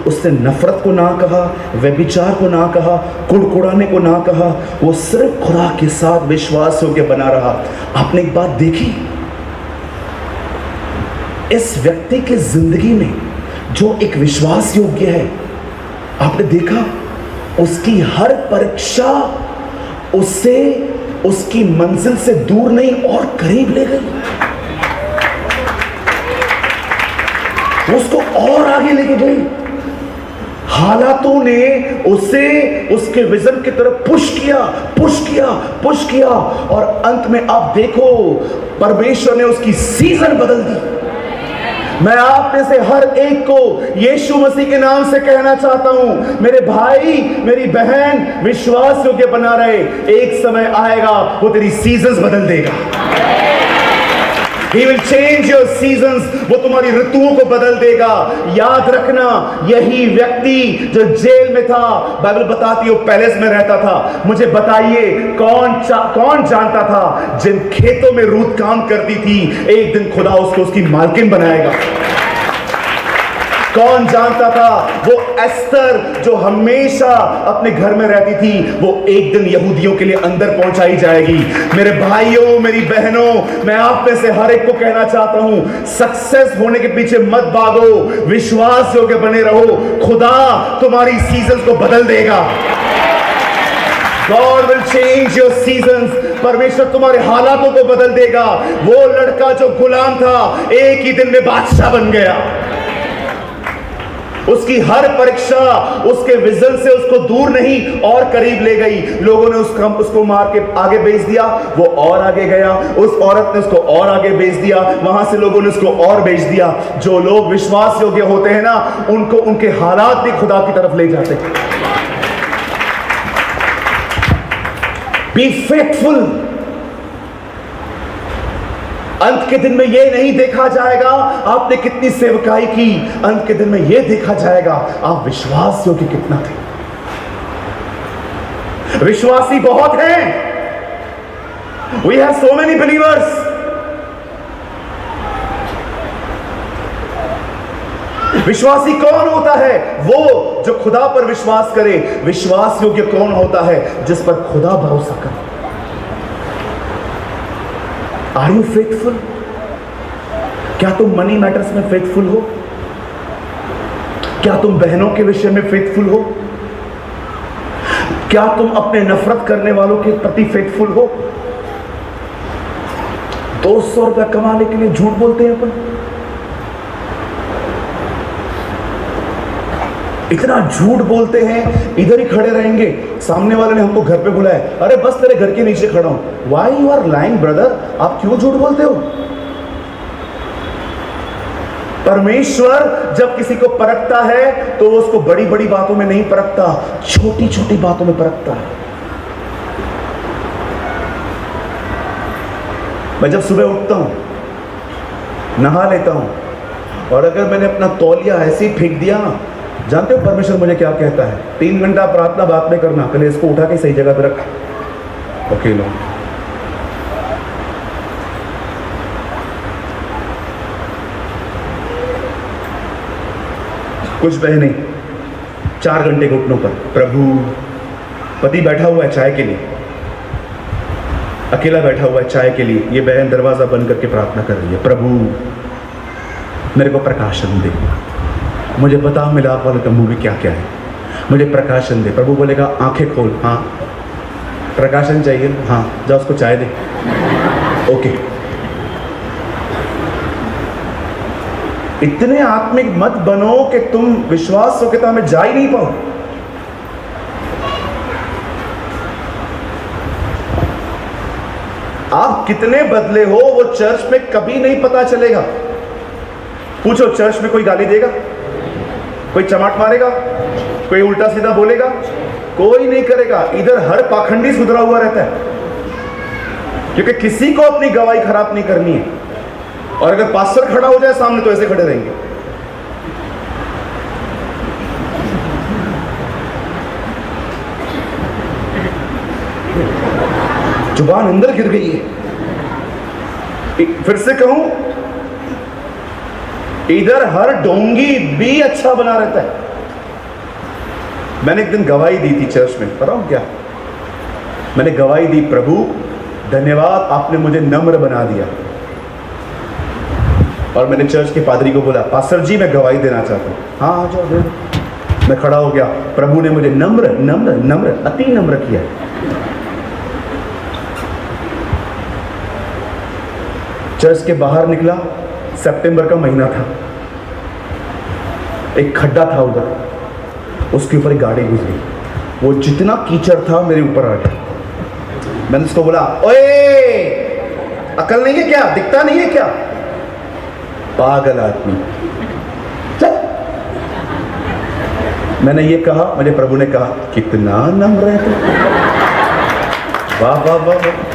Speaker 1: उसने नफरत को ना कहा, व्यभिचार को ना कहा, कुड़कुड़ाने को ना कहा, वो सिर्फ खुदा के साथ विश्वास योग्य बना रहा। आपने एक बात देखी, इस व्यक्ति की जिंदगी में जो एक विश्वास योग्य है, आपने देखा उसकी हर परीक्षा उससे उसकी मंजिल से दूर नहीं और करीब ले गई।
Speaker 2: वो उसको और आगे लेके गई। हालातों ने उसे उसके विजन की तरफ पुश किया, पुश किया, पुश किया, और अंत में आप देखो परमेश्वर ने उसकी सीजन बदल दी। मैं आप में से हर एक को यीशु मसीह के नाम से कहना चाहता हूं, मेरे भाई मेरी बहन, विश्वास योग्य बना रहे। एक समय आएगा वो तेरी सीजन्स बदल देगा। He will change your seasons, वो तुम्हारी ऋतुओं को बदल देगा। याद रखना, यही व्यक्ति जो जेल में था, बाइबल बताती है वो पैलेस में रहता था। मुझे बताइए कौन जानता था जिन खेतों में रूत काम करती थी एक दिन खुदा उसको उसकी मालकिन बनाएगा। कौन जानता था वो एस्तर जो हमेशा अपने घर में रहती थी, वो एक दिन यहूदियों के लिए अंदर पहुंचाई जाएगी। मेरे भाइयों मेरी बहनों, मैं आप में से हर एक को कहना चाहता हूं, सक्सेस होने के पीछे मत भागो, विश्वास योग्य बने रहो। खुदा तुम्हारी सीजन को बदल देगा। God will change your seasons। परमेश्वर तुम्हारे हालातों को बदल देगा। वो लड़का जो गुलाम था एक ही दिन में बादशाह बन गया। उसकी हर परीक्षा उसके विजन से उसको दूर नहीं और करीब ले गई। लोगों ने उसको मार के आगे भेज दिया, वो और आगे गया। उस औरत ने उसको और आगे भेज दिया, वहां से लोगों ने उसको और भेज दिया। जो लोग विश्वास योग्य होते हैं ना, उनको उनके हालात भी खुदा की तरफ ले जाते हैं। Be faithful. अंत के दिन में यह नहीं देखा जाएगा आपने कितनी सेवकाई की, अंत के दिन में यह देखा जाएगा आप विश्वास योग्य कितना थे। विश्वासी बहुत हैं। We have so many believers। विश्वासी कौन होता है? वो जो खुदा पर विश्वास करे। विश्वास योग्य कौन होता है? जिस पर खुदा भरोसा करे। Are you faithful? क्या तुम मनी मैटर्स में फेथफुल हो? क्या तुम बहनों के विषय में फेथफुल हो? क्या तुम अपने नफरत करने वालों के प्रति फेथफुल हो? 200 रुपया कमाने के लिए झूठ बोलते हैं अपन। इतना झूठ बोलते हैं, इधर ही खड़े रहेंगे। सामने वाले ने हमको घर पे बुलाया, अरे बस तेरे घर के नीचे खड़ा हूं। Why you are lying brother? आप क्यों झूठ बोलते हो? परमेश्वर जब किसी को परखता है तो वो उसको बड़ी बड़ी बातों में नहीं परखता, छोटी छोटी बातों में परखता है। मैं जब सुबह उठता हूं, नहा लेता हूं, और अगर मैंने अपना तौलिया ऐसे ही फेंक दिया ना, जानते हो परमेश्वर मुझे क्या कहता है? 3 घंटा प्रार्थना बात में करना, पहले इसको उठा के सही जगह पे रख। ओके लो, कुछ बहने 4 घंटे घुटनों पर, प्रभु। पति बैठा हुआ है चाय के लिए, अकेला बैठा हुआ है चाय के लिए। ये बहन दरवाजा बंद करके प्रार्थना कर रही है, प्रभु मेरे को प्रकाशन दे, मुझे बता मिलाप वाले तंबू में क्या क्या है, मुझे प्रकाशन दे। प्रभु बोलेगा आंखें खोल, हाँ प्रकाशन चाहिए, हाँ जा उसको चाय दे। ओके। इतने आत्मिक मत बनो कि तुम विश्वास योग्यता में जा ही नहीं पाओ। आप कितने बदले हो वो चर्च में कभी नहीं पता चलेगा। पूछो, चर्च में कोई गाली देगा? कोई चमाट मारेगा? कोई उल्टा सीधा बोलेगा? कोई नहीं करेगा। इधर हर पाखंडी सुधरा हुआ रहता है, क्योंकि किसी को अपनी गवाही खराब नहीं करनी है। और अगर पास्टर खड़ा हो जाए सामने तो ऐसे खड़े रहेंगे। जुबान अंदर गिर गई है। फिर से कहूं, इधर हर ढोंगी भी अच्छा बना रहता है। मैंने एक दिन गवाही दी थी चर्च में, पता हूं क्या? मैंने गवाही दी, प्रभु धन्यवाद आपने मुझे नम्र बना दिया। और मैंने चर्च के पादरी को बोला, पास्टर जी मैं गवाही देना चाहता हूँ। हाँ आ जाओ। मैं खड़ा हो गया, प्रभु ने मुझे नम्र नम्र नम्र अति नम्र किया। चर्च के बाहर निकला, सितंबर का महीना था, एक खड्डा था उधर, उसके ऊपर एक गाड़ी गुजरी, वो जितना कीचड़ था मेरे ऊपर आ गया। मैंने उसको बोला, ओए अकल नहीं है क्या, दिखता नहीं है क्या, पागल आदमी, चल। मैंने ये कहा, मेरे प्रभु ने कहा, कितना नम्र है तू, वाह वाह वाह वाह,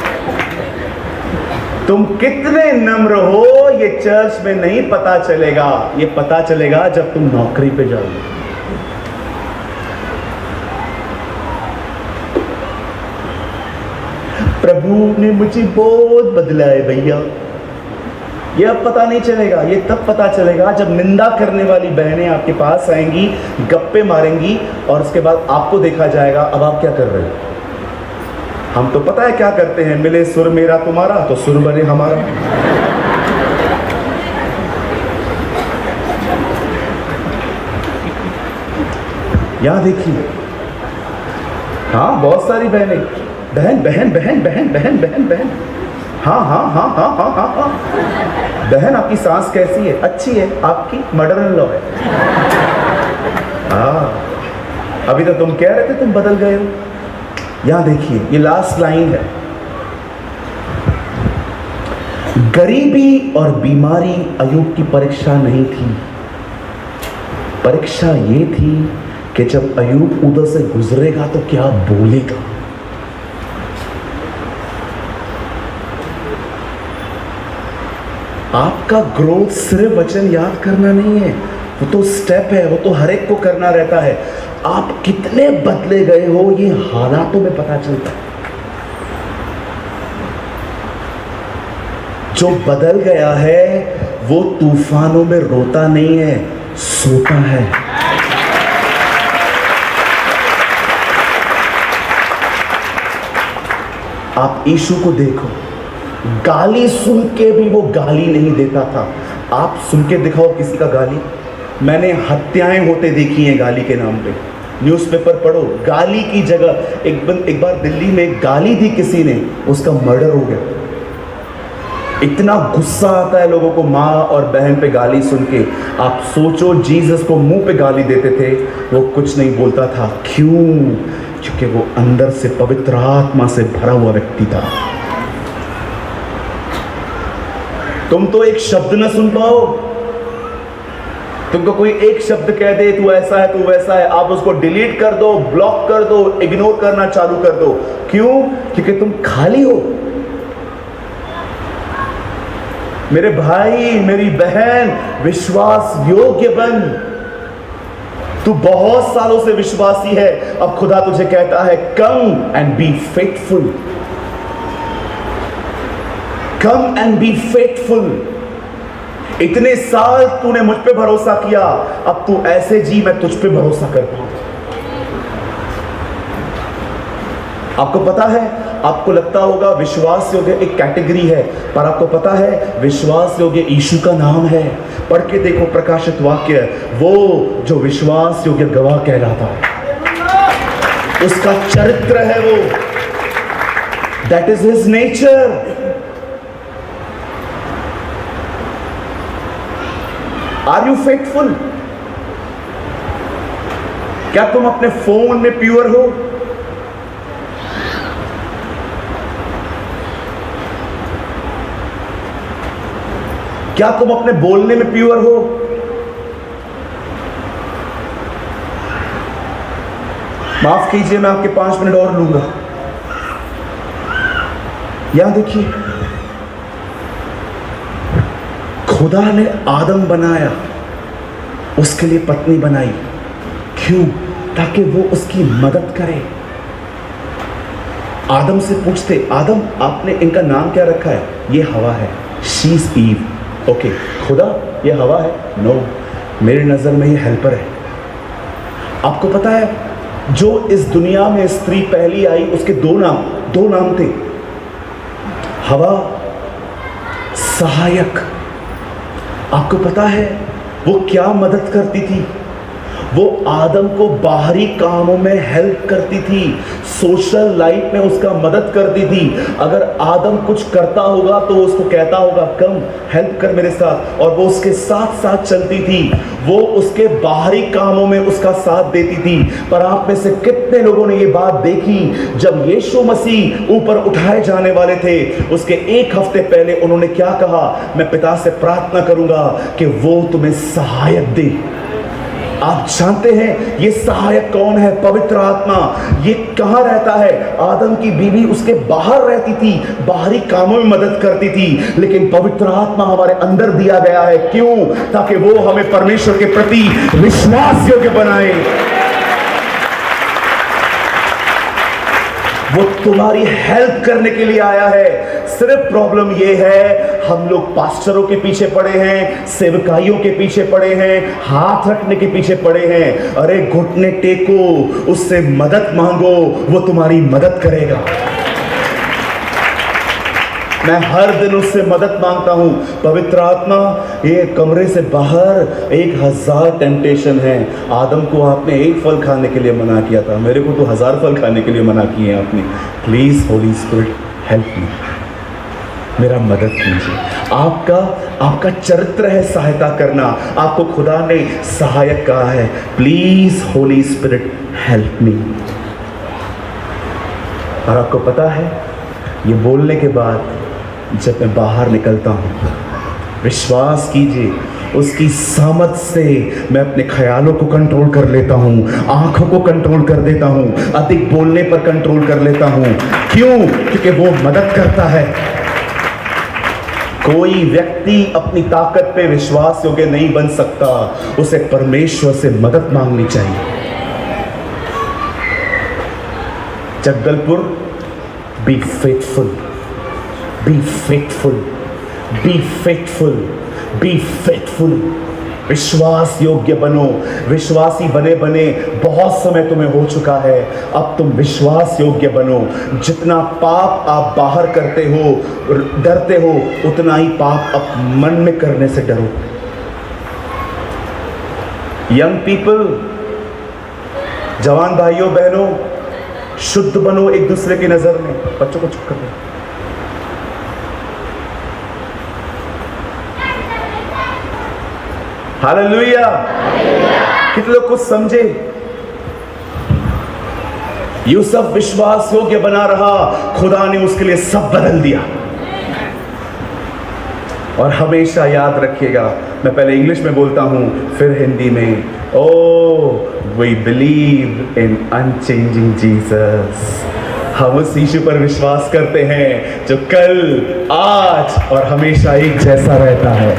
Speaker 2: तुम कितने नम्र हो ये चर्च में नहीं पता चलेगा, ये पता चलेगा जब तुम नौकरी पे जाओगे। प्रभु ने मुझे बहुत बदला है भैया, ये अब पता नहीं चलेगा, ये तब पता चलेगा जब निंदा करने वाली बहनें आपके पास आएंगी, गप्पे मारेंगी, और उसके बाद आपको देखा जाएगा अब आप क्या कर रहे हो। हम तो पता है क्या करते हैं, मिले सुर मेरा तुम्हारा तो सुर बने हमारा। यहां देखिए, हाँ बहुत सारी बहनें, बहन बहन बहन बहन बहन बहन बहन, हाँ हाँ हाँ हाँ हाँ हाँ हाँ, बहन आपकी सांस कैसी है, अच्छी है, आपकी मदर इन लॉ है। हाँ अभी तो तुम कह रहे थे तुम बदल गए हो। यहां देखिए, ये लास्ट लाइन है, गरीबी और बीमारी अय्यूब की परीक्षा नहीं थी, परीक्षा ये थी कि जब अय्यूब उधर से गुजरेगा तो क्या बोलेगा। आपका ग्रोथ सिर्फ वचन याद करना नहीं है, वो तो स्टेप है, वो तो हर एक को करना रहता है। आप कितने बदले गए हो ये हालातों में पता चलता है। जो बदल गया है वो तूफानों में रोता नहीं है, सोता है। आप यीशु को देखो, गाली सुन के भी वो गाली नहीं देता था। आप सुन के दिखाओ किसी का गाली। मैंने हत्याएं होते देखी हैं गाली के नाम पे, न्यूज़पेपर पढ़ो, गाली की जगह एक बार दिल्ली में गाली दी किसी ने, उसका मर्डर हो गया। इतना गुस्सा आता है लोगों को माँ और बहन पे गाली सुन के। आप सोचो, जीसस को मुंह पे गाली देते थे, वो कुछ नहीं बोलता था। क्यों? क्योंकि वो अंदर से पवित्र आत्मा से भरा हुआ व्यक्ति था। तुम तो एक शब्द न सुन पाओ, तुमको कोई एक शब्द कह दे तू ऐसा है तू वैसा है, आप उसको डिलीट कर दो, ब्लॉक कर दो, इग्नोर करना चालू कर दो। क्यों? क्योंकि तुम खाली हो। मेरे भाई मेरी बहन, विश्वास योग्य बन। तू बहुत सालों से विश्वासी है, अब खुदा तुझे कहता है come and be faithful, come and be faithful. इतने साल तूने मुझ पे भरोसा किया, अब तू ऐसे जी मैं तुझ पे भरोसा करता हूं। आपको पता है, आपको लगता होगा विश्वास योग्य एक कैटेगरी है, पर आपको पता है विश्वास योग्य यीशु का नाम है। पढ़ के देखो प्रकाशित वाक्य, वो जो विश्वास योग्य गवाह कहलाता है, उसका चरित्र है वो, that is his nature. Are you faithful? क्या तुम अपने फोन में प्योर हो? क्या तुम अपने बोलने में प्योर हो? माफ कीजिए, मैं आपके 5 मिनट और लूंगा। यहां देखिए, खुदा ने आदम बनाया, उसके लिए पत्नी बनाई। क्यों? ताकि वो उसकी मदद करे। आदम से पूछते, आदम आपने इनका नाम क्या रखा है? ये हवा है, शी इज ईव। ओके, खुदा ये हवा है? नो, मेरी नजर में ये हेल्पर है। आपको पता है, जो इस दुनिया में स्त्री पहली आई उसके दो नाम थे, हवा, सहायक। आपको पता है वो क्या मदद करती थी? वो आदम को बाहरी कामों में हेल्प करती थी, सोशल लाइफ में उसका मदद करती थी। अगर आदम कुछ करता होगा तो उसको कहता होगा कम हेल्प कर मेरे साथ, और वो उसके साथ साथ चलती थी। वो उसके बाहरी कामों में उसका साथ देती थी। पर आप में से कितने लोगों ने ये बात देखी, जब यीशु मसीह ऊपर उठाए जाने वाले थे, उसके एक हफ्ते पहले उन्होंने क्या कहा? मैं पिता से प्रार्थना करूंगा कि वो तुम्हें सहायक दे। आप जानते हैं ये सहायक कौन है? पवित्र आत्मा। ये कहां रहता है? आदम की बीवी उसके बाहर रहती थी, बाहरी कामों में मदद करती थी, लेकिन पवित्र आत्मा हमारे अंदर दिया गया है। क्यों? ताकि वो हमें परमेश्वर के प्रति विश्वास योग्य बनाए। वो तुम्हारी हेल्प करने के लिए आया है। सिर्फ प्रॉब्लम ये है, हम लोग पास्टरों के पीछे पड़े हैं, सेवकाइयों के पीछे पड़े हैं, हाथ रखने के पीछे पड़े हैं। अरे घुटने टेको, उससे मदद मांगो, वो तुम्हारी मदद करेगा। मैं हर दिन उससे मदद मांगता हूं। पवित्र आत्मा, ये कमरे से बाहर 1000 टेम्पटेशन है। आदम को आपने एक फल खाने के लिए मना किया था, मेरे को तो 1000 फल खाने के लिए मना किए हैं आपने। Please Holi spirit help me, मेरा मदद कीजिए। आपका चरित्र है सहायता करना, आपको खुदा ने सहायक कहा है। Please Holi spirit help me. और आपको पता है, ये बोलने के बाद जब मैं बाहर निकलता हूं, विश्वास कीजिए, उसकी सामर्थ से मैं अपने ख्यालों को कंट्रोल कर लेता हूं, आंखों को कंट्रोल कर देता हूं, अधिक बोलने पर कंट्रोल कर लेता हूं। क्यों? क्योंकि वो मदद करता है। कोई व्यक्ति अपनी ताकत पे विश्वास योग्य नहीं बन सकता, उसे परमेश्वर से मदद मांगनी चाहिए। Jagdalpur, be faithful, be faithful, be faithful, be faithful. विश्वास योग्य बनो। विश्वासी बने बने बहुत समय तुम्हें हो चुका है, अब तुम विश्वास योग्य बनो। जितना पाप आप बाहर करते हो, डरते हो, उतना ही पाप अब मन में करने से डरो। यंग पीपल, जवान भाइयों बहनों, शुद्ध बनो एक दूसरे की नजर में। बच्चों को चुप कर दो। हालेलुया। कितने लोग कुछ समझे? यूसुफ विश्वास योग्य बना रहा, खुदा ने उसके लिए सब बदल दिया। और हमेशा याद रखिएगा, मैं पहले इंग्लिश में बोलता हूं फिर हिंदी में। Oh we believe in unchanging Jesus. हम उस यीशु पर विश्वास करते हैं जो कल, आज और हमेशा एक जैसा रहता है।